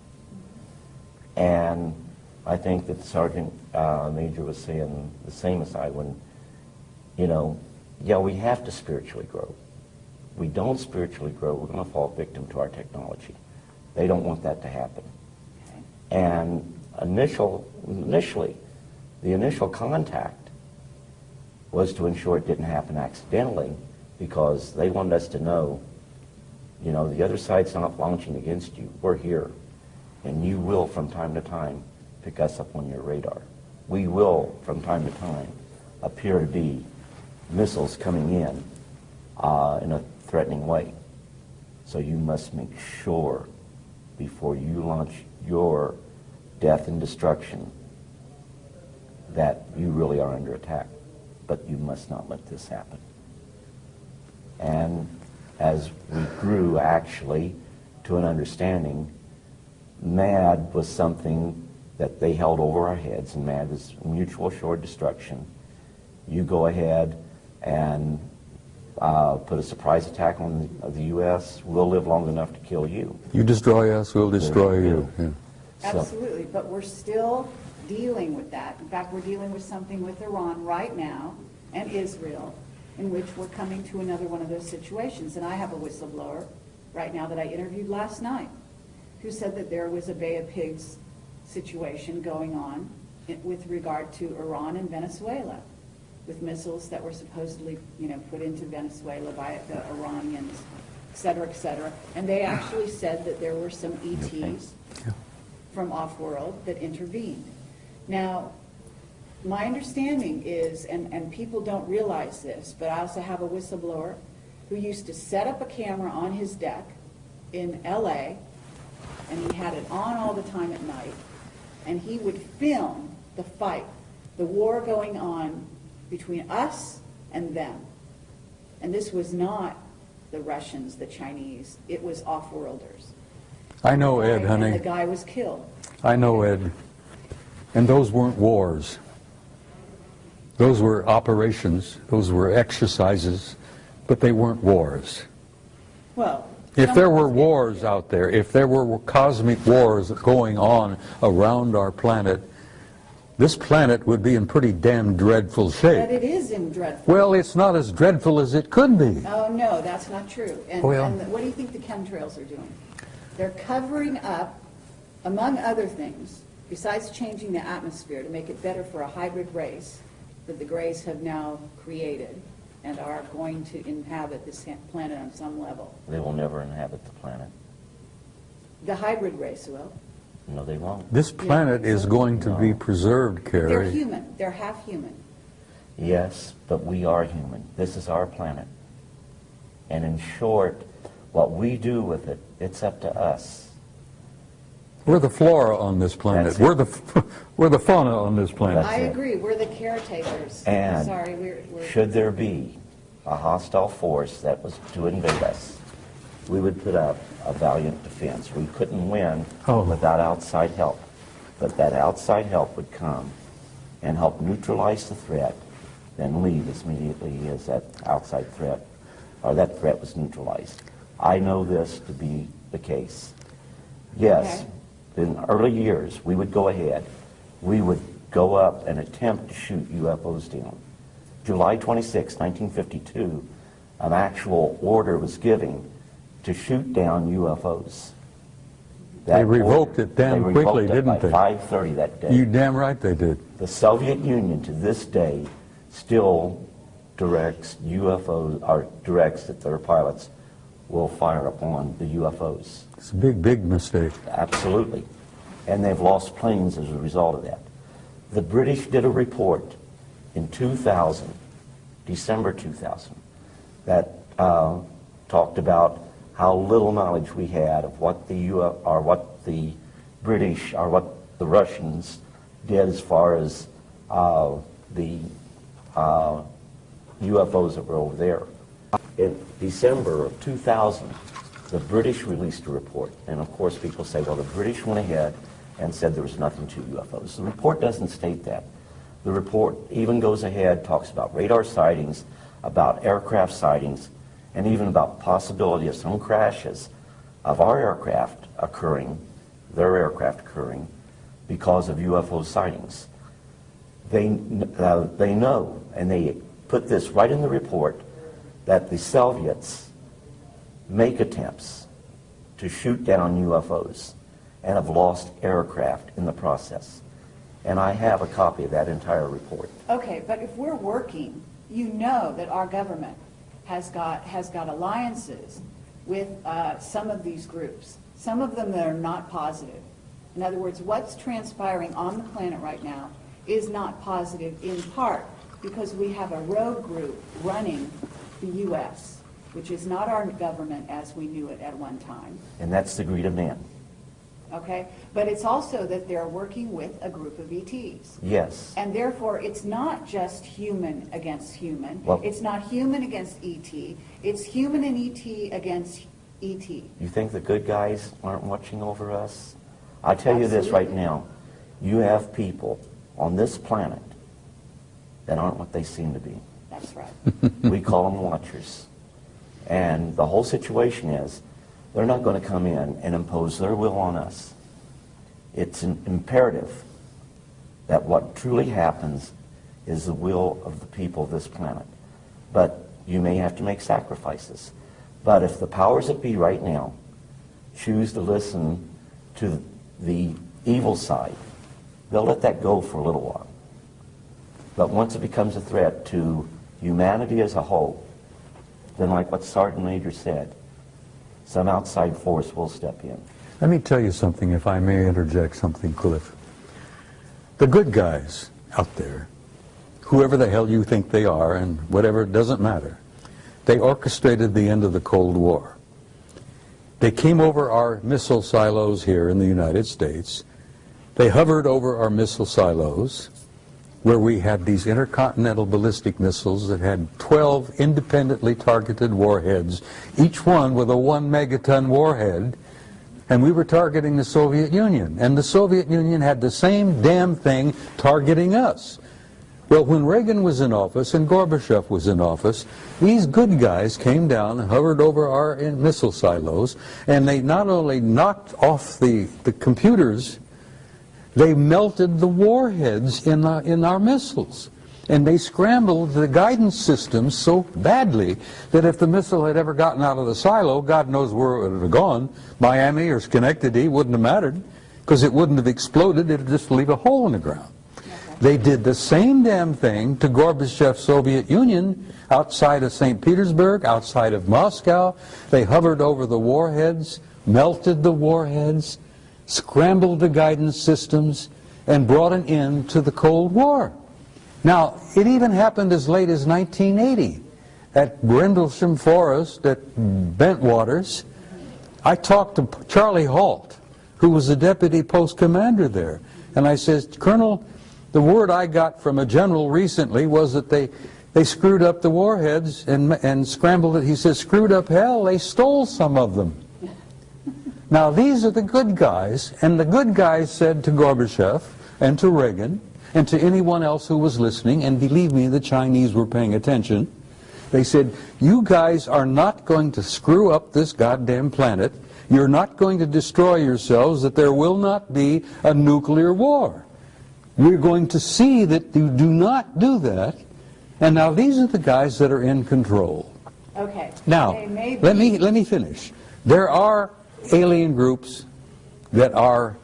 And I think that the Sergeant Major was saying the same as I when, you know, yeah, we have to spiritually grow. We don't spiritually grow, we're going to fall victim to our technology. They don't want that to happen.
Okay.
And initially, the initial contact was to ensure it didn't happen accidentally, because they wanted us to know, you know, the other side's not launching against you. We're here. And you will, from time to time, pick us up on your radar. We will, from time to time, appear to be missiles coming in a threatening way. So you must make sure, before you launch your death and destruction, that you really are under attack. But you must not let this happen. And as we grew, actually, to an understanding, MAD was something that they held over our heads, and MAD is mutual assured destruction. You go ahead and put a surprise attack on the U.S., we'll live long enough to kill you.
You destroy us, we'll destroy you. Yeah.
Absolutely, but we're still dealing with that. In fact, we're dealing with something with Iran right now and Israel, in which we're coming to another one of those situations. And I have a whistleblower right now that I interviewed last night who said that there was a Bay of Pigs situation going on with regard to Iran and Venezuela, with missiles that were supposedly, you know, put into Venezuela by the Iranians, et cetera, and they actually said that there were some ETs from off-world that intervened. Now, my understanding is, and people don't realize this, but I also have a whistleblower who used to set up a camera on his deck in LA, and he had it on all the time at night, and he would film the fight, the war going on between us and them. And this was not the Russians, the Chinese, it was off-worlders.
I know, Ed, honey.
And the guy was killed.
I know, Ed. And those weren't wars. Those were operations, those were exercises, but they weren't wars.
Well,
if there were wars out there, if there were cosmic wars going on around our planet, this planet would be in pretty damn dreadful shape.
but it is in dreadful.
Well, it's not as dreadful as it could be.
Oh, no, that's not true. And,
Well-
and what do you think the chemtrails are doing? They're covering up, among other things, besides changing the atmosphere to make it better for a hybrid race that the Greys have now created and are going to inhabit this planet on some level.
They will never inhabit the planet.
The hybrid race will.
No, they won't.
This planet is going to be preserved,
They're
Kerry.
human. They're half human.
Yes, but we are human. This is our planet. And in short, what we do with it, it's up to us.
We're the flora on this planet.
That's it.
We're the fauna on this planet.
That's
I
it.
agree. We're the caretakers.
And
Sorry, we're
should there be a hostile force that was to invade us, we would put up a valiant defense. We couldn't win without outside help. But that outside help would come and help neutralize the threat, then leave as immediately as that outside threat, or that threat was neutralized. I know this to be the case. Yes, in early years, we would go ahead. We would go up and attempt to shoot UFOs down. July 26, 1952, an actual order was given to shoot down UFOs.
They revoked it damn quickly, didn't they?
By 5:30 that day.
You damn right they did.
The Soviet Union to this day still directs UFOs, or directs that their pilots will fire upon the UFOs.
It's a big, big mistake.
Absolutely. And they've lost planes as a result of that. The British did a report in 2000, December 2000, that talked about how little knowledge we had of what the British or what the Russians did as far as the UFOs that were over there. In December of 2000, the British released a report, and of course people say, well, the British went ahead and said there was nothing to UFOs. The report doesn't state that. The report even goes ahead, talks about radar sightings, about aircraft sightings, and even about possibility of some crashes of our aircraft occurring, their aircraft occurring, because of UFO sightings. They know, and they put this right in the report, that the Soviets make attempts to shoot down UFOs and have lost aircraft in the process. And I have a copy of that entire report.
Okay, but if we're working, you know that our government has got alliances with some of these groups, some of them that are not positive. In other words, what's transpiring on the planet right now is not positive, in part because we have a rogue group running the U.S., which is not our government as we knew it at one time.
And that's the greed of man.
Okay? But it's also that they're working with a group of ETs.
Yes.
And therefore, it's not just human against human.
Well,
it's not human against ET. It's human and ET against ET.
you think the good guys aren't watching over us? I tell you this right now. You have people on this planet that aren't what they seem to be.
That's right.
We call them watchers. And the whole situation is, they're not going to come in and impose their will on us. It's imperative that what truly happens is the will of the people of this planet. But you may have to make sacrifices. But if the powers that be right now choose to listen to the evil side, they'll let that go for a little while. But once it becomes a threat to humanity as a whole, then like what Sergeant Major said, some outside force will step in.
Let me tell you something, if I may interject something, Cliff. The good guys out there, whoever the hell you think they are, and whatever, it doesn't matter, they orchestrated the end of the Cold War. They came over our missile silos here in the United States. They hovered over our missile silos, where we had these intercontinental ballistic missiles that had 12 independently targeted warheads, each one with a 1 megaton warhead, and we were targeting the Soviet Union. And the Soviet Union had the same damn thing targeting us. Well, when Reagan was in office and Gorbachev was in office, these good guys came down and hovered over our missile silos, and they not only knocked off the computers, they melted the warheads in our missiles. And they scrambled the guidance systems so badly that if the missile had ever gotten out of the silo, God knows where it would have gone. Miami or Schenectady wouldn't have mattered, because it wouldn't have exploded. It would just leave a hole in the ground. They did the same damn thing to Gorbachev's Soviet Union outside of St. Petersburg, outside of Moscow. They hovered over the warheads, melted the warheads. scrambled the guidance systems, and brought an end to the Cold War. Now, it even happened as late as 1980 at Brindlesham Forest at Bentwaters. I talked to Charlie Halt, who was the deputy post commander there, and I said, Colonel, the word I got from a general recently was that they screwed up the warheads and scrambled it. He says, screwed up hell, they stole some of them. Now, these are the good guys, and the good guys said to Gorbachev and to Reagan and to anyone else who was listening, and believe me, the Chinese were paying attention, they said, you guys are not going to screw up this goddamn planet. You're not going to destroy yourselves, that there will not be a nuclear war. We're going to see that you do not do that. And now these are the guys that are in control.
Okay.
Now, let me finish. There are alien groups that are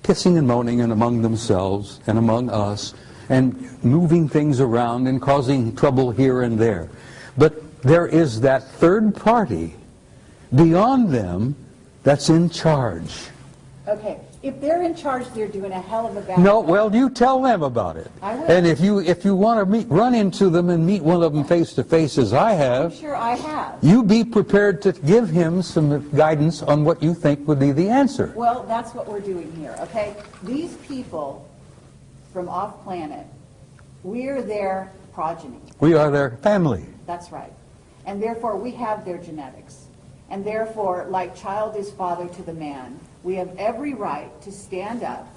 pissing and moaning and among themselves and among us and moving things around and causing trouble here and there. But there is that third party beyond them that's in charge.
Okay. If they're in charge, they're doing a hell of a bad
No,
job.
well, you tell them about it.
I will.
And if you want to run into them and meet one of them face to face, as I
I'm
have,
sure I have.
you be prepared to give him some guidance on what you think would be the answer.
Well, that's what we're doing here, okay? These people from off-planet, we're their progeny.
We are their family.
That's right. And therefore, we have their genetics. And therefore, like child is father to the man, we have every right to stand up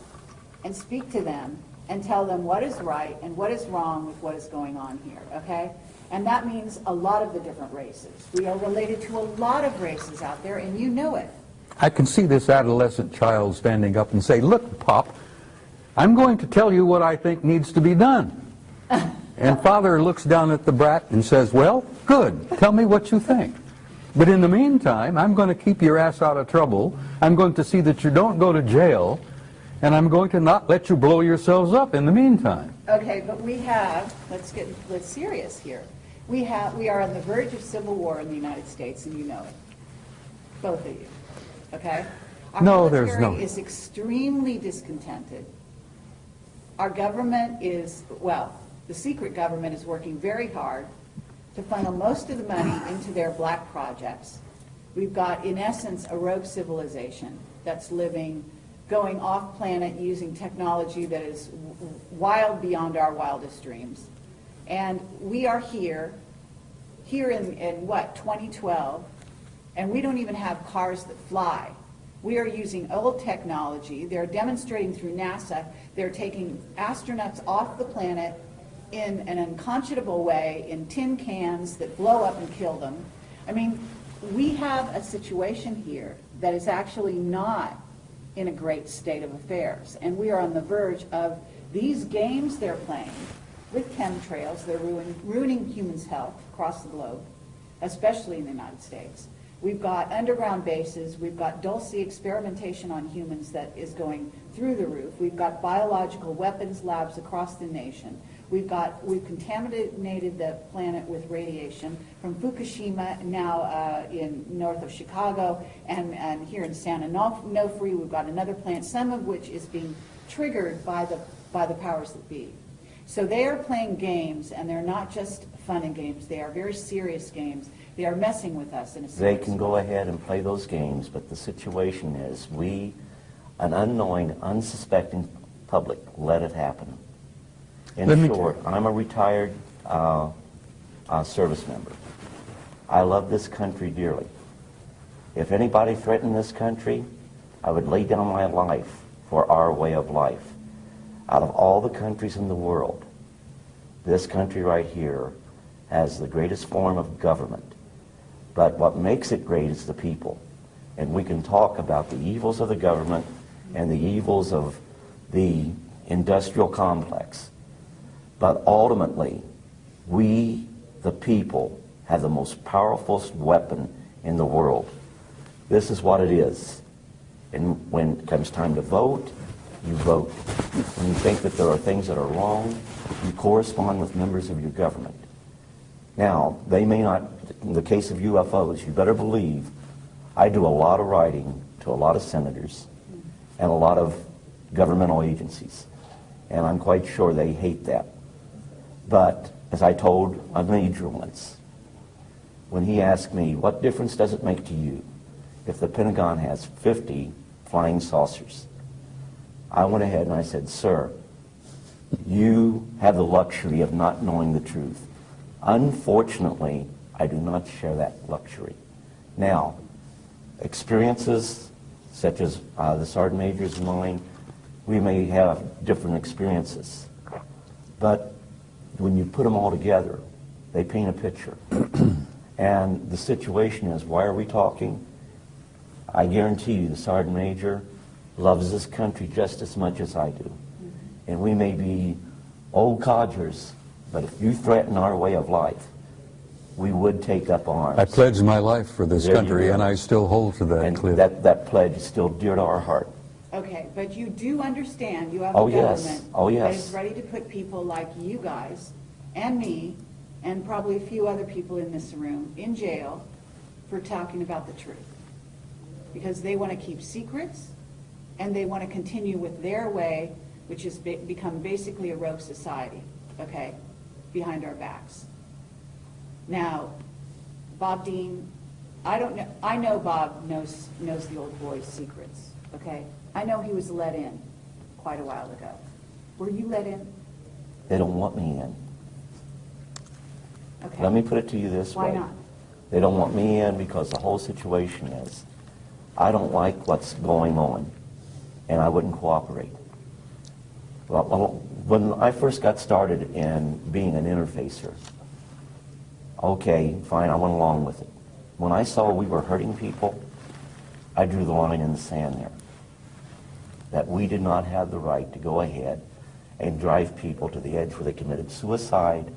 and speak to them and tell them what is right and what is wrong with what is going on here, okay? And that means a lot of the different races. We are related to a lot of races out there, and you know it.
I can see this adolescent child standing up and say, look, Pop, I'm going to tell you what I think needs to be done. And father looks down at the brat and says, well, good, tell me what you think. But in the meantime, I'm going to keep your ass out of trouble. I'm going to see that you don't go to jail, and I'm going to not let you blow yourselves up in the meantime.
Okay, but we have, let's serious here. We are on the verge of civil war in the United States, and you know it. Both of you, okay? Our
No, there's no.
military is extremely discontented. Our government is, well, the secret government is working very hard to funnel most of the money into their black projects. We've got, in essence, a rogue civilization that's going off planet using technology that is wild beyond our wildest dreams. And we are here in what, 2012, and we don't even have cars that fly. We are using old technology. They're demonstrating through NASA. They're taking astronauts off the planet in an unconscionable way, in tin cans that blow up and kill them. I mean, we have a situation here that is actually not in a great state of affairs. And we are on the verge of these games they're playing with chemtrails. They're ruining humans' health across the globe, especially in the United States. We've got underground bases. We've got dulce experimentation on humans that is going through the roof. We've got biological weapons labs across the nation. We've contaminated the planet with radiation from Fukushima, now in north of Chicago, and here in San Onofre, we've got another plant, some of which is being triggered by the powers that be. So they are playing games, and they're not just fun and games. They are very serious games. They are messing with us in a
They
sense.
can go ahead and play those games, but the situation is we, an unknowing, unsuspecting public, let it happen. In short, I'm a retired service member. I love this country dearly. If anybody threatened this country, I would lay down my life for our way of life. Out of all the countries in the world, this country right here has the greatest form of government. But what makes it great is the people. And we can talk about the evils of the government and the evils of the industrial complex. But ultimately, we, the people, have the most powerful weapon in the world. This is what it is. And when it comes time to vote, you vote. When you think that there are things that are wrong, you correspond with members of your government. Now, they may not, in the case of UFOs, you better believe I do a lot of writing to a lot of senators and a lot of governmental agencies. And I'm quite sure they hate that. But as I told a major once, when he asked me, what difference does it make to you if the Pentagon has 50 flying saucers? I went ahead and I said, sir, you have the luxury of not knowing the truth. Unfortunately, I do not share that luxury. Now, experiences such as the Sergeant Major's and mine, we may have different experiences. But when you put them all together, they paint a picture. And the situation is, why are we talking? I guarantee you the Sergeant Major loves this country just as much as I do. And we may be old codgers, but if you threaten our way of life, we would take up arms.
I pledged my life for this country, and I still hold to that,
and
Cliff.
that pledge is still dear to our heart.
Okay, but you do understand you have
Oh,
a
yes.
government
Oh,
that
yes.
is ready to put people like you guys and me and probably a few other people in this room in jail for talking about the truth. Because they want to keep secrets and they want to continue with their way, which has become basically a rogue society, okay, behind our backs. Now, Bob Dean, I don't know. I know Bob knows the old boy's secrets. Okay, I know he was let in quite a while ago. Were you let in?
They don't want me in.
Okay.
Let me put it to you this way.
Why not?
They don't want me in because the whole situation is, I don't like what's going on, and I wouldn't cooperate. Well, when I first got started in being an interfacer, okay, fine, I went along with it. When I saw we were hurting people, I drew the line in the sand there. That we did not have the right to go ahead and drive people to the edge where they committed suicide,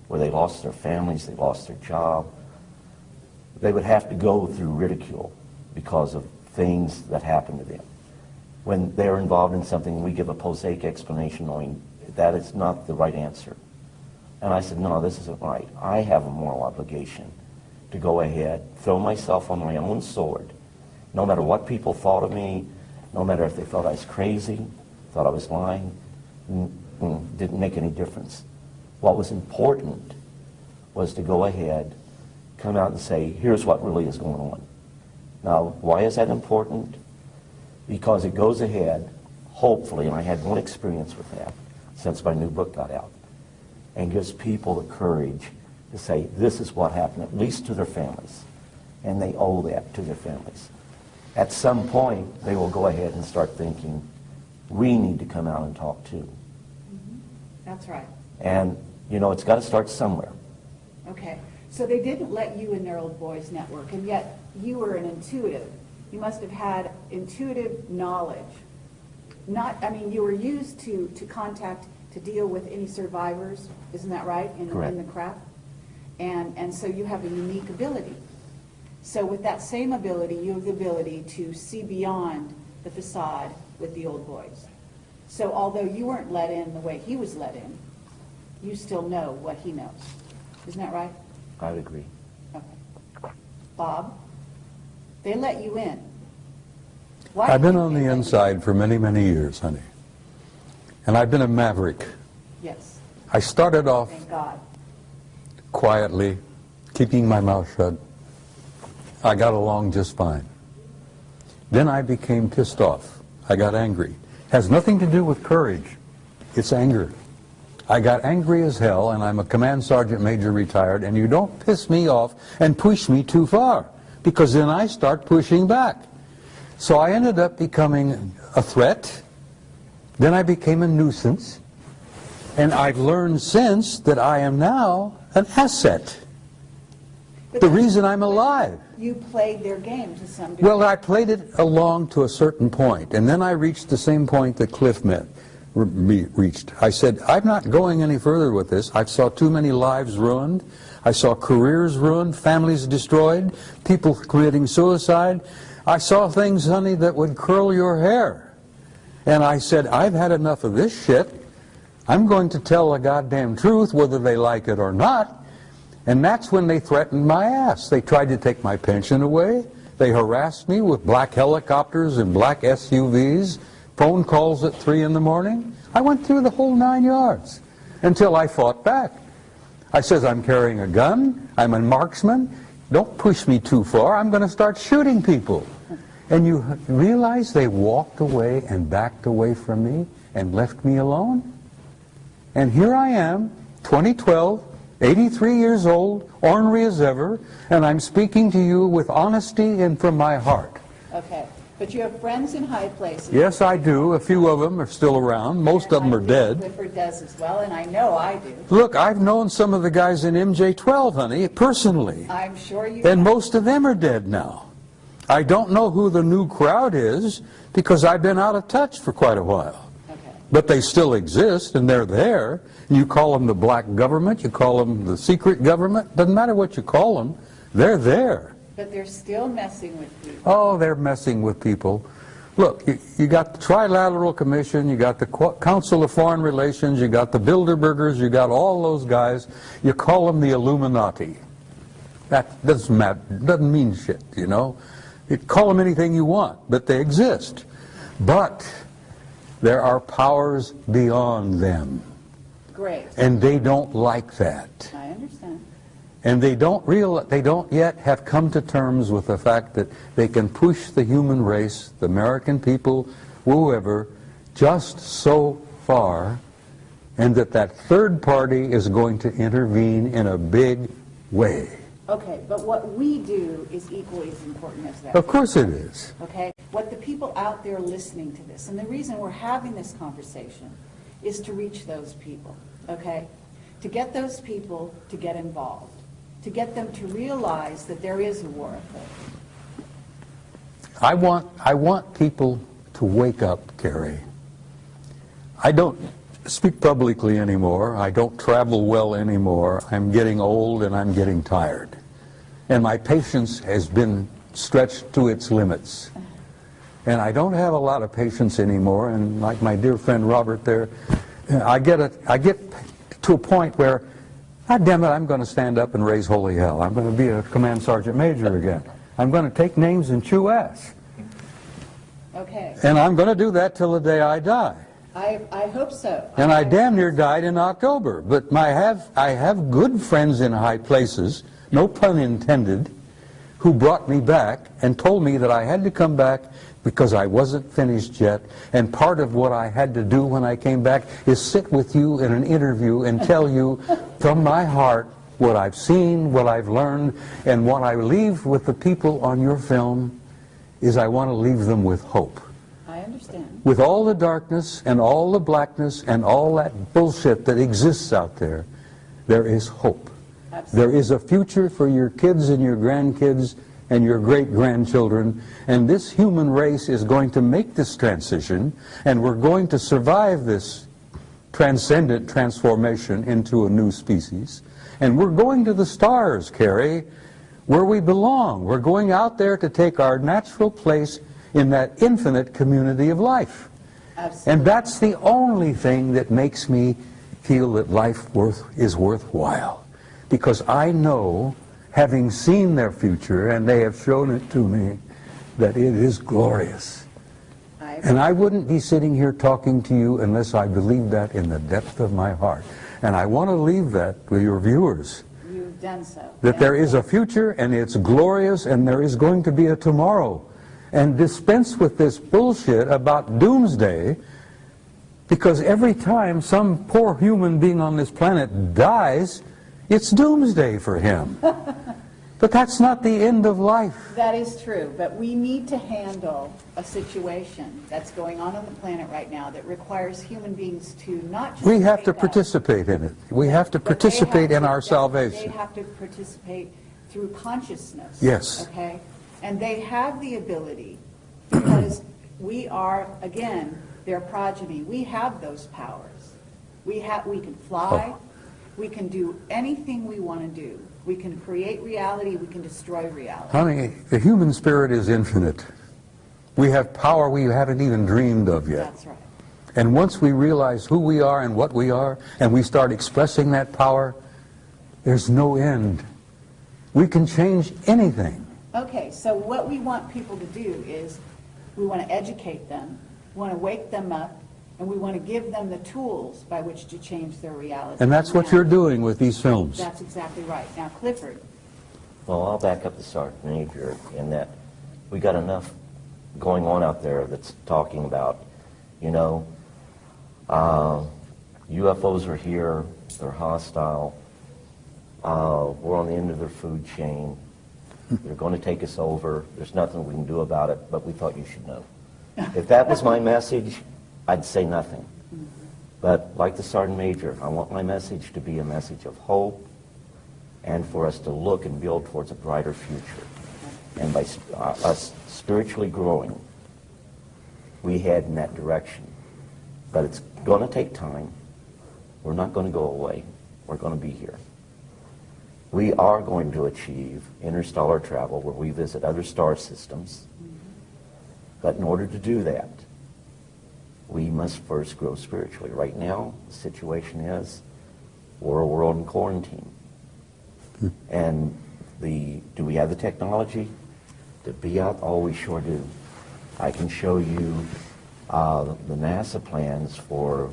where they lost their families, they lost their job. They would have to go through ridicule because of things that happened to them. When they're involved in something, we give a prosaic explanation knowing that it's not the right answer. And I said, no, this isn't right. I have a moral obligation to go ahead, throw myself on my own sword, no matter what people thought of me, no matter if they thought I was crazy, thought I was lying, didn't make any difference. What was important was to go ahead, come out and say, here's what really is going on. Now, why is that important? Because it goes ahead, hopefully, and I had one experience with that since my new book got out, and gives people the courage to say, this is what happened, at least to their families. And they owe that to their families. At some point, they will go ahead and start thinking, we need to come out and talk too.
Mm-hmm. That's right.
And, you know, it's got to start somewhere.
Okay. So they didn't let you in their old boys network, and yet you were an intuitive. You must have had intuitive knowledge. You were used to contact, to deal with any survivors, isn't that right, in the craft? And so you have a unique ability. So with that same ability, you have the ability to see beyond the facade with the old boys. So although you weren't let in the way he was let in, you still know what he knows. Isn't that right?
I would agree.
Okay. Bob, they let you in. Why
I've been
did
on
they
the
let you
inside for many, many years, honey. And I've been a maverick.
in? Yes.
I started off
Thank God.
quietly, keeping my mouth shut. I got along just fine. Then I became pissed off. I got angry. Has nothing to do with courage. It's anger. I got angry as hell, and I'm a command sergeant major retired, and you don't piss me off and push me too far, because then I start pushing back. So I ended up becoming a threat. Then I became a nuisance. And I've learned since that I am now an asset.
But
The reason I'm alive.
You played their game to some degree.
Well, I played it along to a certain point, and then I reached the same point that Cliff reached. I said, I'm not going any further with this. I saw too many lives ruined. I saw careers ruined, families destroyed, people committing suicide. I saw things, honey, that would curl your hair. And I said, I've had enough of this shit. I'm going to tell the goddamn truth, whether they like it or not. And that's when they threatened my ass. They tried to take my pension away. They harassed me with black helicopters and black SUVs, phone calls at 3 in the morning. I went through the whole 9 yards until I fought back. I says, I'm carrying a gun, I'm a marksman, don't push me too far, I'm going to start shooting people. And you realize they walked away and backed away from me and left me alone? And here I am, 2012, 83 years old, ornery as ever, and I'm speaking to you with honesty and from my heart.
Okay, but you have friends in high places.
Yes, I do. A few of them are still around. Most of them are dead.
Clifford does as well, and I know I do.
Look, I've known some of the guys in MJ-12, honey, personally.
I'm sure you
And
have.
most of them are dead now. I don't know who the new crowd is because I've been out of touch for quite a while.
Okay.
But they still exist, and they're there. You call them the black government, you call them the secret government, doesn't matter what you call them, they're there.
But they're still messing with people.
Oh, they're messing with people. Look, you got the Trilateral Commission, you got the Council of Foreign Relations, you got the Bilderbergers, you got all those guys. You call them the Illuminati. That doesn't matter, doesn't mean shit, you know. You call them anything you want, but they exist. But there are powers beyond them.
Great.
And they don't like that.
I understand.
And they don't yet have come to terms with the fact that they can push the human race, the American people, whoever, just so far, and that third party is going to intervene in a big way.
Okay, but what we do is equally as important as that.
Of course it is.
Okay? What the people out there listening to this, and the reason we're having this conversation is to reach those people, okay? To get those people to get involved, to get them to realize that there is a war afoot.
I want people to wake up, Kerry. I don't speak publicly anymore. I don't travel well anymore. I'm getting old and I'm getting tired. And my patience has been stretched to its limits. And I don't have a lot of patience anymore. And like my dear friend Robert there, I get to a point where, God damn it, I'm going to stand up and raise holy hell. I'm going to be a command sergeant major again. I'm going to take names and chew ass.
Okay.
And I'm going to do that till the day I die.
I hope so.
And I damn near died in October. But I have good friends in high places, no pun intended, who brought me back and told me that I had to come back because I wasn't finished yet. And part of what I had to do when I came back is sit with you in an interview and tell you from my heart what I've seen, what I've learned, and what I leave with the people on your film is I want to leave them with hope.
I understand.
With all the darkness and all the blackness and all that bullshit that exists out there, there is hope.
Absolutely.
There is a future for your kids and your grandkids and your great-grandchildren, and this human race is going to make this transition, and we're going to survive this transcendent transformation into a new species. And we're going to the stars, Kerry, where we belong. We're going out there to take our natural place in that infinite community of life.
Absolutely.
And that's the only thing that makes me feel that life is worthwhile. Because I know, having seen their future, and they have shown it to me, that it is glorious. And I wouldn't be sitting here talking to you unless I believed that in the depth of my heart. And I want to leave that with your viewers.
You've done so.
That there is a future, and it's glorious, and there is going to be a tomorrow. And dispense with this bullshit about doomsday, because every time some poor human being on this planet dies, it's doomsday for him. But that's not the end of life.
That is true, but we need to handle a situation that's going on the planet right now that requires human beings to not just
We have to
wake up,
participate in it. We have to
but they
participate
have
in
to-
our
They
salvation.
have to participate through consciousness.
Yes.
Okay? And they have the ability, because we are, again, their progeny. We have those powers. We can fly. We can do anything we want to do. We can create reality. We can destroy reality.
Honey, the human spirit is infinite. We have power we haven't even dreamed of yet.
That's right.
And once we realize who we are and what we are, and we start expressing that power, there's no end. We can change anything.
Okay, so what we want people to do is, we want to educate them, we want to wake them up, and we want to give them the tools by which to change their reality.
And that's what you're doing with these films.
That's exactly right. Now, Clifford.
Well, I'll back up the Sergeant Major in that we got enough going on out there that's talking about, you know, UFOs are here, they're hostile, we're on the end of their food chain, they're going to take us over, there's nothing we can do about it, but we thought you should know. If that was my message, I'd say nothing. But like the Sergeant Major, I want my message to be a message of hope and for us to look and build towards a brighter future. And by us spiritually growing, we head in that direction. But it's going to take time. We're not going to go away. We're going to be here. We are going to achieve interstellar travel where we visit other star systems. But in order to do that, we must first grow spiritually. Right now, the situation is we're a world in quarantine. And do we have the technology to be out? Oh, we sure do. I can show you the NASA plans for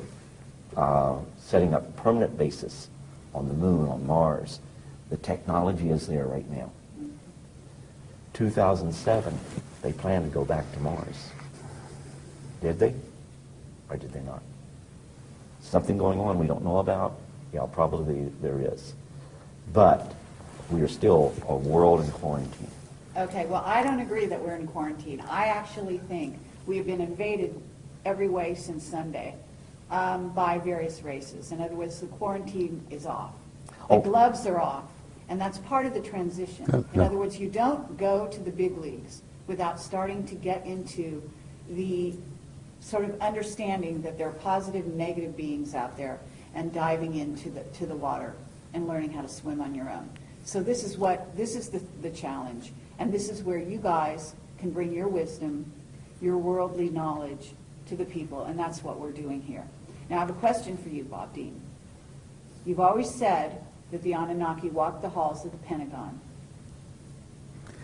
setting up permanent bases on the moon, on Mars. The technology is there right now. 2007, they planned to go back to Mars. Did they? Or did they not? Something going on we don't know about? Yeah, probably there is. But we are still a world in quarantine.
Okay, well, I don't agree that we're in quarantine. I actually think we have been invaded every way since Sunday by various races. In other words, the quarantine is off. The gloves are off, and that's part of the transition. In other words, you don't go to the big leagues without starting to get into the sort of understanding that there are positive and negative beings out there and diving into the water and learning how to swim on your own. So this is the challenge, and this is where you guys can bring your wisdom, your worldly knowledge to the people, and that's what we're doing here. Now I have a question for you, Bob Dean. You've always said that the Anunnaki walked the halls of the Pentagon,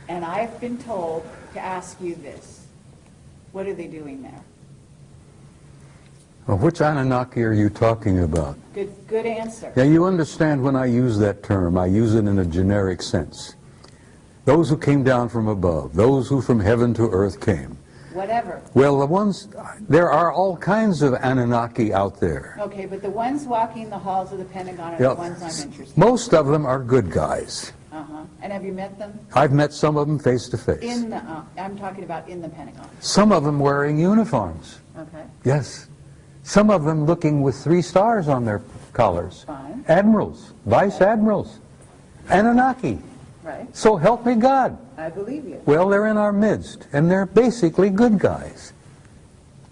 and I have been told to ask you this. What are they doing there?
Well, which Anunnaki are you talking about?
Good answer.
Yeah, you understand when I use that term, I use it in a generic sense. Those who came down from above, those who from heaven to earth came.
Whatever.
Well, there are all kinds of Anunnaki out there.
Okay, but the ones walking the halls of the Pentagon are the ones I'm interested in.
Most of them are good guys.
And have you met them?
I've met some of them face to face.
I'm talking about in the Pentagon.
Some of them wearing uniforms.
Okay.
Yes. Some of them looking with 3 stars on their collars.
Fine.
Admirals, vice admirals, Anunnaki.
Right.
So help me God.
I believe you.
Well, they're in our midst, and they're basically good guys.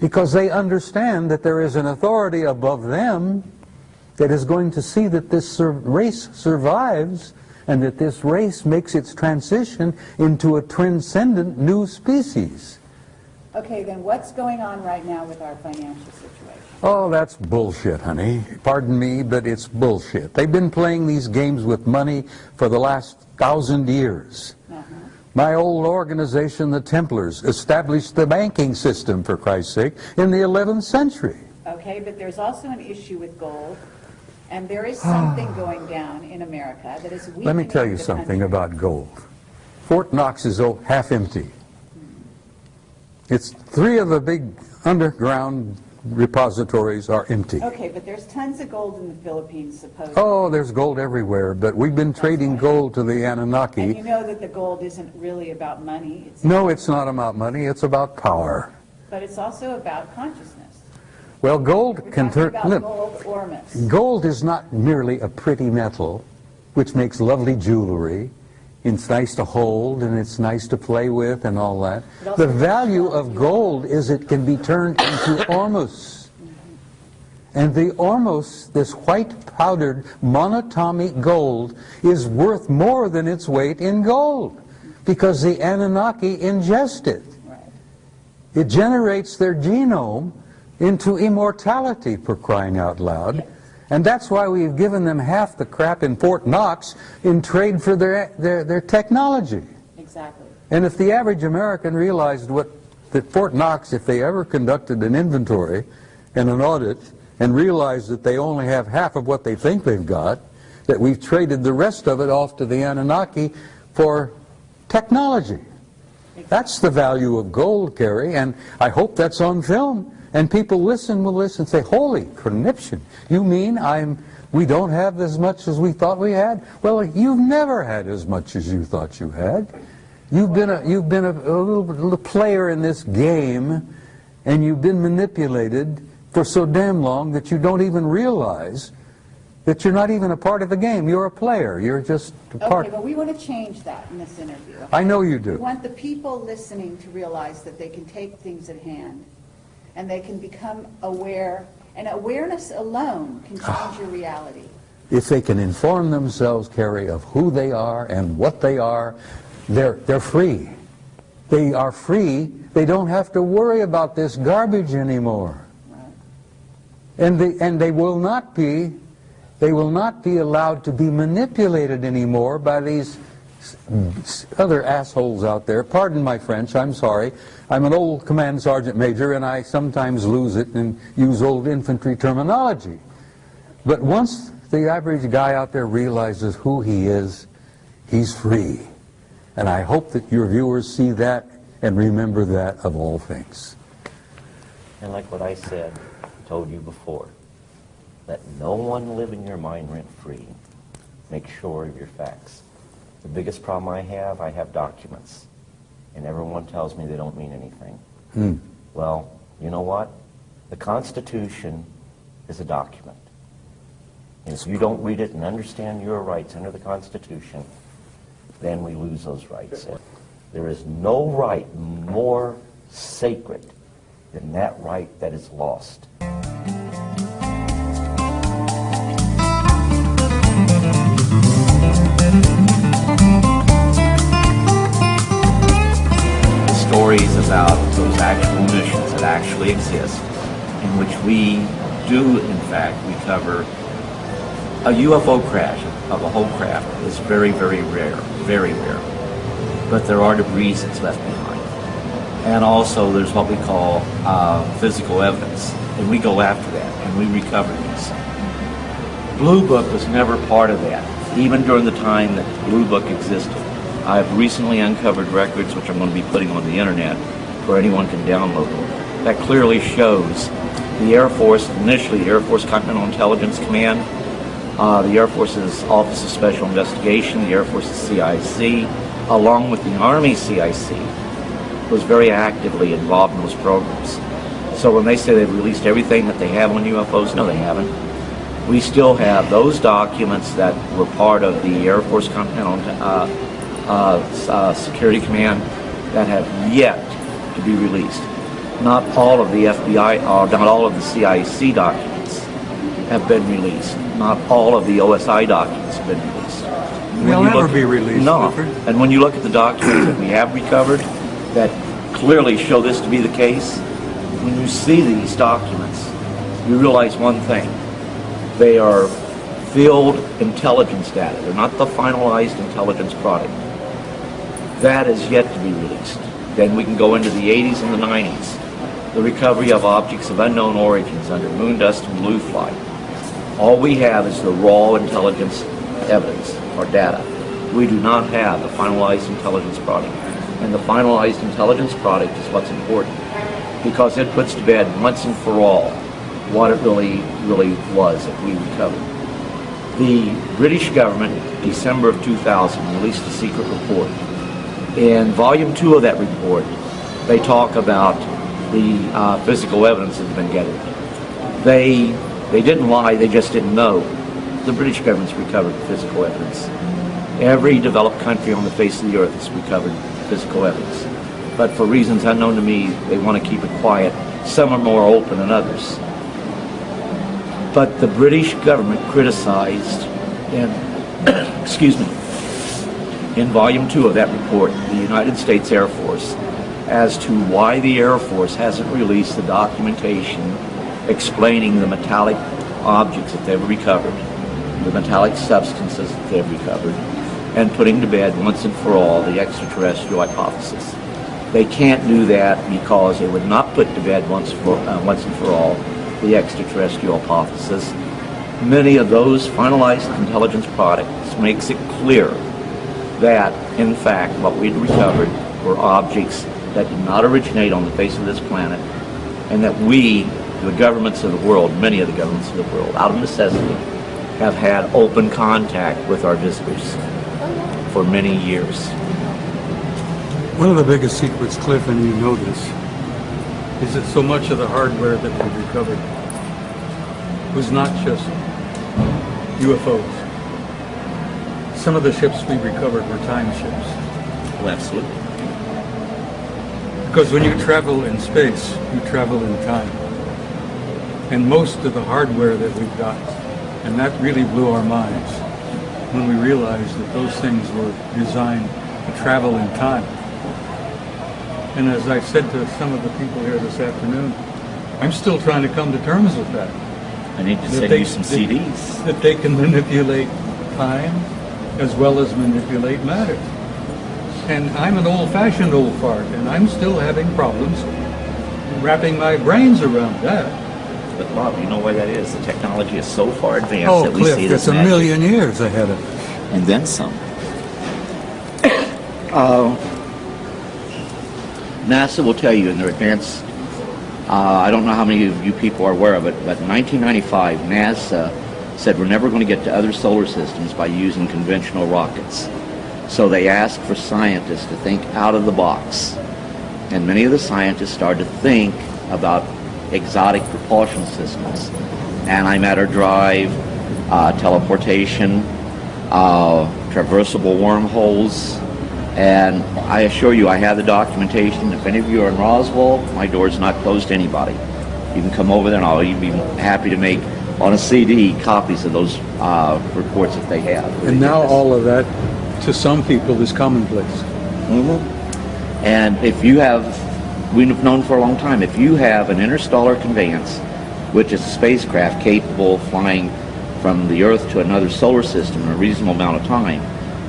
Because they understand that there is an authority above them that is going to see that this race survives, and that this race makes its transition into a transcendent new species.
Okay, then what's going on right now with our financial situation?
Oh, that's bullshit, honey. Pardon me, but it's bullshit. They've been playing these games with money for the last 1,000 years. My old organization, the Templars, established the banking system, for Christ's sake, in the 11th century.
Okay, but there's also an issue with gold, and there is something going down in America that is weakening.
Let me tell you
the
something
country.
about gold. Fort Knox is half empty. It's 3 of the big underground repositories are empty.
Okay, but there's tons of gold in the Philippines, supposedly.
Oh, there's gold everywhere, but we've been trading gold to the Anunnaki.
And you know that the gold isn't really about money.
No, it's not about money, it's about power.
But it's also about consciousness.
Well, gold
We're
can
talking
turn...
about gold or myths.
Gold is not merely a pretty metal, which makes lovely jewelry. It's nice to hold, and it's nice to play with, and all that. The value of gold is it can be turned into ormus. And the ormus, this white powdered monatomic gold, is worth more than its weight in gold, because the Anunnaki ingest it. It generates their genome into immortality, for crying out loud. And that's why we've given them half the crap in Fort Knox in trade for their technology.
Exactly.
And if the average American realized that Fort Knox, if they ever conducted an inventory and an audit and realized that they only have half of what they think they've got, that we've traded the rest of it off to the Anunnaki for technology. That's the value of gold, Kerry, and I hope that's on film. And people will listen and say, holy conniption, you mean we don't have as much as we thought we had? Well, you've never had as much as you thought you had. You've been a little player in this game, and you've been manipulated for so damn long that you don't even realize that you're not even a part of the game. You're a player. You're just a part.
Okay, but we want to change that in this interview. Okay?
I know you do.
We want the people listening to realize that they can take things at hand, and they can become aware, and awareness alone can change your reality.
If they can inform themselves, Kerry, of who they are and what they are, they're free. They are free. They don't have to worry about this garbage anymore. Right. And they will not be allowed to be manipulated anymore by these other assholes out there. Pardon my French, I'm sorry. I'm an old command sergeant major, and I sometimes lose it and use old infantry terminology. But once the average guy out there realizes who he is, he's free. And I hope that your viewers see that and remember that of all things.
And like what I said, told you before, let no one live in your mind rent-free. Make sure of your facts. The biggest problem I have documents. And everyone tells me they don't mean anything. Well, you know what? The Constitution is a document. And if you don't read it and understand your rights under the Constitution, then we lose those rights. There is no right more sacred than that right that is lost. Stories about those actual missions that actually exist, in which we do, in fact, recover a UFO crash of a whole craft is very, very rare, very rare. But there are debris that's left behind. And also there's what we call physical evidence, and we go after that, and we recover these. Blue Book was never part of that, even during the time that Blue Book existed. I've recently uncovered records, which I'm going to be putting on the internet, where anyone can download them, that clearly shows the Air Force, initially the Air Force Continental Intelligence Command, the Air Force's Office of Special Investigation, the Air Force's CIC, along with the Army CIC, was very actively involved in those programs. So when they say they've released everything that they have on UFOs, no, they haven't. We still have those documents that were part of the Air Force Continental Security Command that have yet to be released. Not all of the FBI, not all of the CIC documents have been released. Not all of the OSI documents have been released.
They'll never be released.
No. And when you look at the documents that we have recovered that clearly show this to be the case, when you see these documents, you realize one thing. They are field intelligence data. They're not the finalized intelligence product. That is yet to be released. Then we can go into the 80s and the 90s. The recovery of objects of unknown origins under moon dust and blue flight. All we have is the raw intelligence evidence or data. We do not have the finalized intelligence product. And the finalized intelligence product is what's important, because it puts to bed once and for all what it really was that we recovered. The British government, December of 2000, released a secret report. In volume 2 of that report, they talk about the physical evidence that had been gathered. They didn't lie, they just didn't know. The British government's recovered physical evidence. Every developed country on the face of the earth has recovered physical evidence. But for reasons unknown to me, they want to keep it quiet. Some are more open than others. But the British government criticized, excuse me, in volume 2 of that report, the United States Air Force, as to why the Air Force hasn't released the documentation explaining the metallic objects that they've recovered, the metallic substances that they've recovered,
and putting to bed once and for all the extraterrestrial hypothesis. They can't do that because they would not put to bed once and for all the extraterrestrial hypothesis. Many of those finalized intelligence products makes it clear that, in fact, what we'd recovered were objects that did not originate on the face of this planet, and that we, the governments of the world, many of the governments of the world, out of necessity, have had open contact with our visitors for many years.
One of the biggest secrets, Cliff, and you know this, is that so much of the hardware that we recovered was not just UFOs. Some of the ships we recovered were time ships.
Well, absolutely.
Because when you travel in space, you travel in time. And most of the hardware that we've got, and that really blew our minds when we realized that those things were designed to travel in time. And as I said to some of the people here this afternoon, I'm still trying to come to terms with that.
I need to send you some CDs.
That they can manipulate time as well as manipulate matter. And I'm an old-fashioned old fart, and I'm still having problems wrapping my brains around that.
But Bob, you know why that is? The technology is so far advanced that we
Cliff,
see it as
it's a
magic.
million years ahead of us.
And then some. NASA will tell you in their advance, I don't know how many of you people are aware of it, but in 1995, NASA said we're never going to get to other solar systems by using conventional rockets. So they asked for scientists to think out of the box. And many of the scientists started to think about exotic propulsion systems, antimatter drive, teleportation, traversable wormholes, and I assure you I have the documentation. If any of you are in Roswell, my door's not closed to anybody. You can come over there and I'll even be happy to make on a CD copies of those reports that they have.
And now all of that, to some people, is commonplace.
Mm-hmm. And if you have, we've known for a long time, if you have an interstellar conveyance, which is a spacecraft capable of flying from the Earth to another solar system in a reasonable amount of time,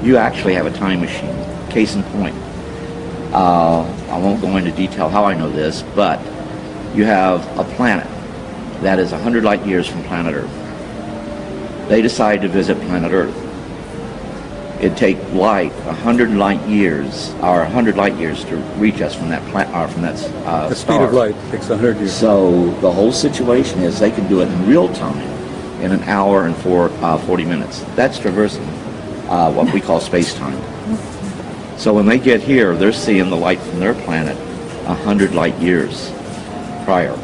you actually have a time machine. Case in point. I won't go into detail how I know this, but you have a planet that is 100 light years from planet Earth. They decide to visit planet Earth. It'd take light 100 light years, or 100 light years to reach us from that
The speed
star.
of light takes 100 years.
So the whole situation is they can do it in real time in an hour and 40 minutes. That's traversing what we call space-time. So when they get here, they're seeing the light from their planet 100 light years prior.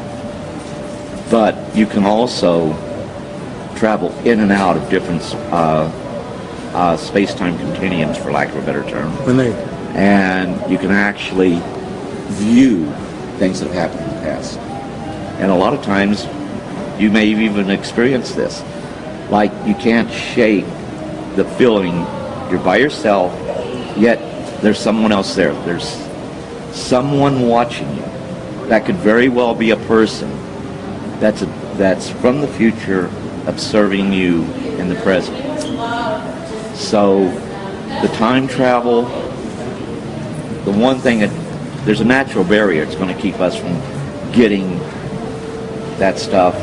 But you can also travel in and out of different space-time continuums, for lack of a better term. And you can actually view things that have happened in the past. And a lot of times, you may even experience this. Like, you can't shake the feeling you're by yourself, yet there's someone else there. There's someone watching you. That could very well be a person that's from the future observing you in the present. So the time travel, the one thing there's a natural barrier. It's going to keep us from getting that stuff.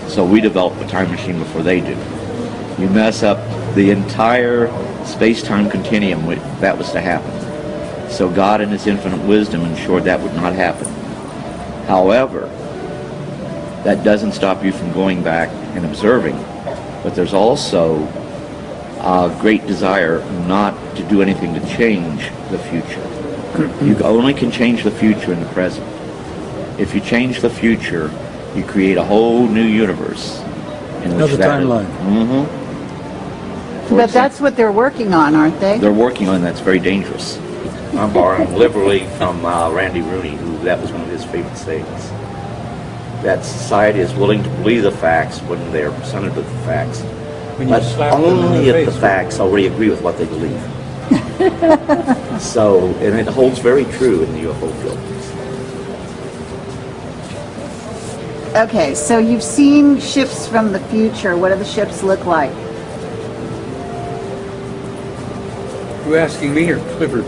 So we develop a time machine before they do. You mess up the entire space-time continuum if that was to happen. So God in His infinite wisdom ensured that would not happen. However, that doesn't stop you from going back and observing. But there's also a great desire not to do anything to change the future. You only can change the future in the present. If you change the future, you create a whole new universe.
Another timeline.
But that's what they're working on, aren't they?
They're working on that's very dangerous. I'm borrowing liberally from Randy Rooney, who that was one of his favorite sayings. That society is willing to believe the facts when they're presented with the facts, but only if the facts already agree with what they believe. So, and it holds very true in the UFO field.
Okay, so you've seen ships from the future. What do the ships look like?
You asking me or Clifford?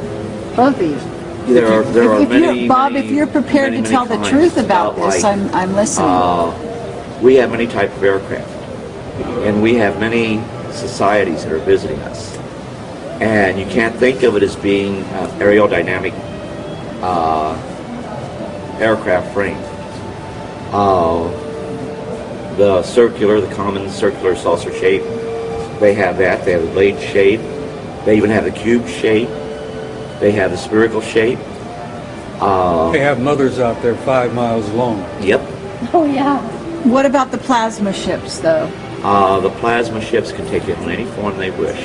Both of you.
There are
If
many,
you're, Bob,
many,
if you're prepared
many,
to tell
many
the truth
times
about this,
like,
I'm listening.
we have many types of aircraft, and we have many societies that are visiting us. And you can't think of it as being aerodynamic aircraft frame. The circular, the common circular saucer shape, they have that. They have the blade shape. They even have the cube shape. They have the spherical shape.
They have mothers out there 5 miles long.
Yep.
Oh, yeah. What about the plasma ships, though?
The plasma ships can take it in any form they wish.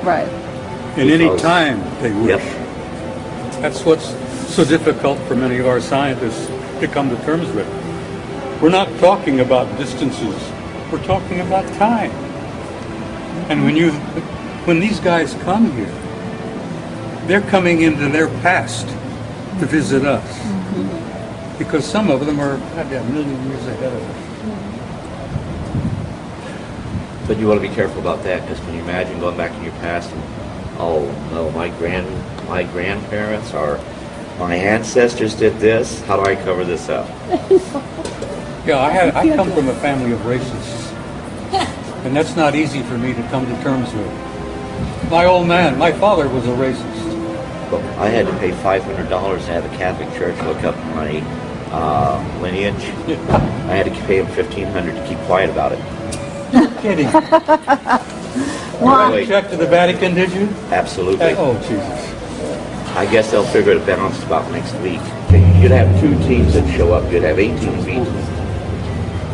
Right.
In any
Because-
time they wish.
Yep.
That's what's so difficult for many of our scientists to come to terms with. We're not talking about distances. We're talking about time. And when these guys come here, they're coming into their past to visit us. Because some of them are a million years ahead of us.
But you want to be careful about that, because when you imagine going back in your past and, oh no, my grandparents or my ancestors did this, how do I cover this up?
Yeah, I come from a family of racists. And that's not easy for me to come to terms with. My old man, my father was a racist.
But I had to pay $500 to have the Catholic Church look up my lineage. I had to pay them $1,500 to keep quiet about it.
Kidding.
Wow.
Wait,
Check to the Vatican, did you?
absolutely.
Oh, Jesus.
I guess they'll figure it balanced about next week. You'd have 2 teams that show up. You'd have 18 feet.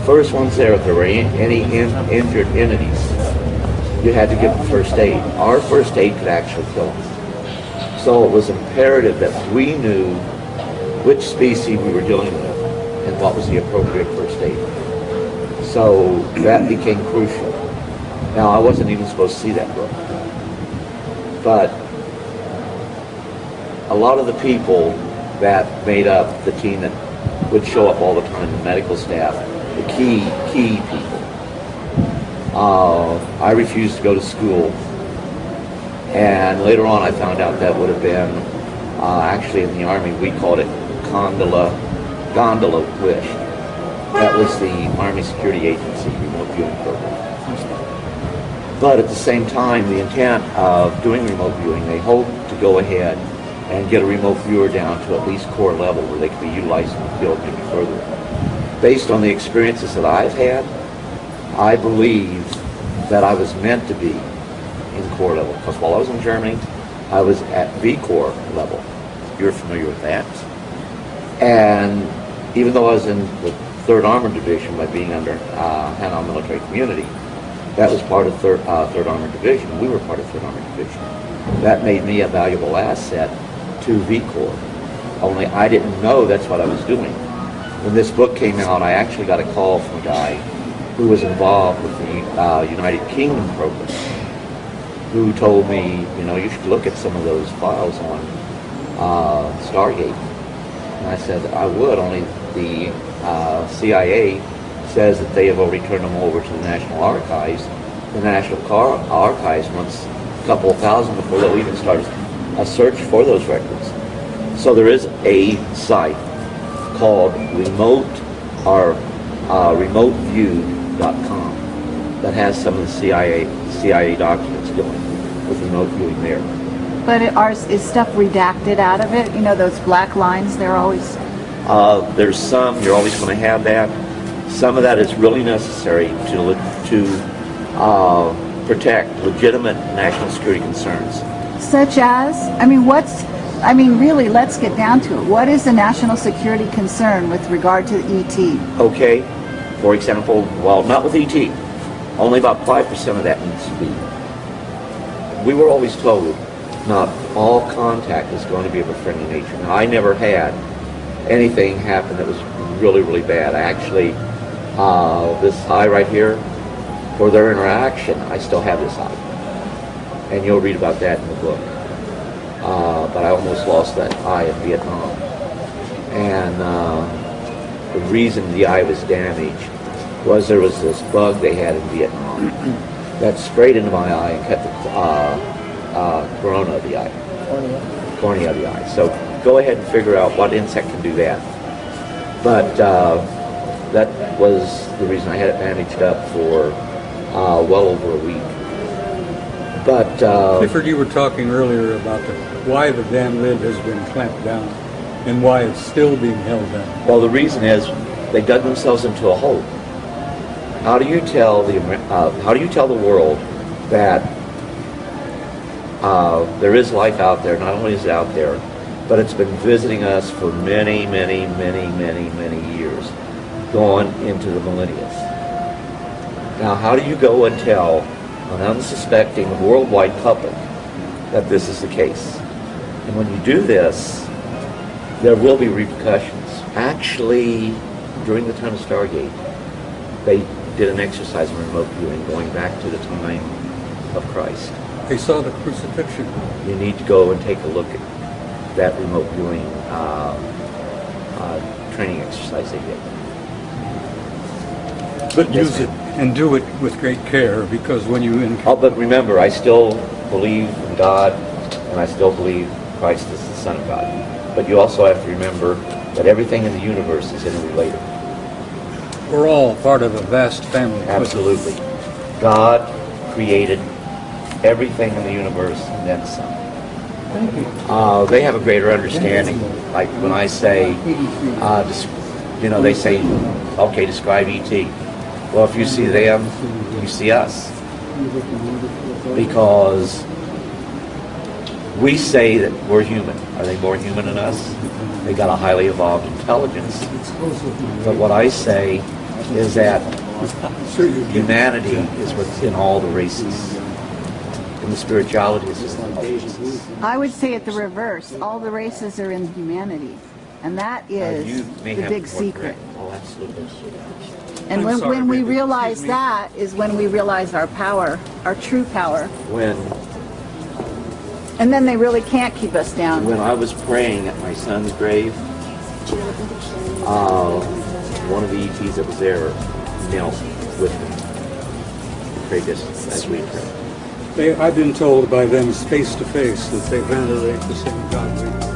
First ones there, if there were any injured entities, you had to give them first aid. Our first aid could actually kill them. So it was imperative that we knew which species we were dealing with and what was the appropriate first aid. So that became crucial. Now, I wasn't even supposed to see that book. But a lot of the people that made up the team that would show up all the time, the medical staff, the key people, I refused to go to school. And later on, I found out that would have been, actually in the Army, we called it gondola wish. That was the Army Security Agency remote viewing program. But at the same time, the intent of doing remote viewing, they hoped to go ahead and get a remote viewer down to at least corps level where they could be utilized in the field maybe further. Based on the experiences that I've had, I believe that I was meant to be in corps level. Because while I was in Germany, I was at V Corps level. You're familiar with that. And even though I was in the 3rd Armored Division by being under Hanau Military Community, that was part of 3rd Armored Division. We were part of 3rd Armored Division. That made me a valuable asset to V Corps. Only I didn't know that's what I was doing. When this book came out, I actually got a call from a guy who was involved with the United Kingdom program, who told me, you know, you should look at some of those files on Stargate. And I said, I would, only the CIA says that they have already turned them over to the National Archives. The National Archives wants a couple of thousand before they'll even start a search for those records. So there is a site called remoteviewed.com that has some of the CIA documents going with remote viewing there.
But is stuff redacted out of it? You know, those black lines, they're always...
There's some, you're always going to have that. Some of that is really necessary to protect legitimate national security concerns.
Such as? Really, let's get down to it. What is a national security concern with regard to ET?
Okay, for example, well, not with ET. Only about 5% of that needs to be. We were always told not all contact is going to be of a friendly nature. Now, I never had anything happen that was really, really bad. Actually, this eye right here, for their interaction, I still have this eye. And you'll read about that in the book. But I almost lost that eye in Vietnam. And the reason the eye was damaged was there was this bug they had in Vietnam that sprayed into my eye and kept corona of the eye. Cornea of the eye. So go ahead and figure out what insect can do that. But that was the reason I had it bandaged up for well over a week. But
Clifford, you were talking earlier about why the damn lid has been clamped down and why it's still being held down.
well, the reason is they dug themselves into a hole. How do you tell the world that there is life out there? Not only is it out there, but it's been visiting us for many, many, many, many, many years, going into the millennia. Now, how do you go and tell an unsuspecting worldwide public that this is the case? And when you do this, there will be repercussions. Actually, during the time of Stargate, they did an exercise in remote viewing going back to the time of Christ.
They saw the crucifixion.
You need to go and take a look at that remote viewing training exercise they did.
But use it and do it with great care, because when you
Oh, but remember, I still believe in God, and I still believe Christ is the Son of God. But you also have to remember that everything in the universe is interrelated.
we're all part of a vast family.
Absolutely. God created everything in the universe and then some. They have a greater understanding. Like when I say, they say, okay, describe E.T. Well, if you see them, you see us. Because we say that we're human. Are they more human than us? They got a highly evolved intelligence. But what I say is that humanity is what's in all the races. And the spirituality is just in all the races.
I would say it the reverse. All the races are in humanity. And that is
You may
the
have
big
more
secret.
correct. Oh, absolutely.
And
I'm sorry,
when we
baby.
realize
Excuse me.
that is when we realize our power, our true power.
When
And then they really can't keep us down.
I was praying at my son's grave, one of the ETs that was there knelt with me. Prayed this as we prayed.
I've been told by them face to face that they venerate the same God we do.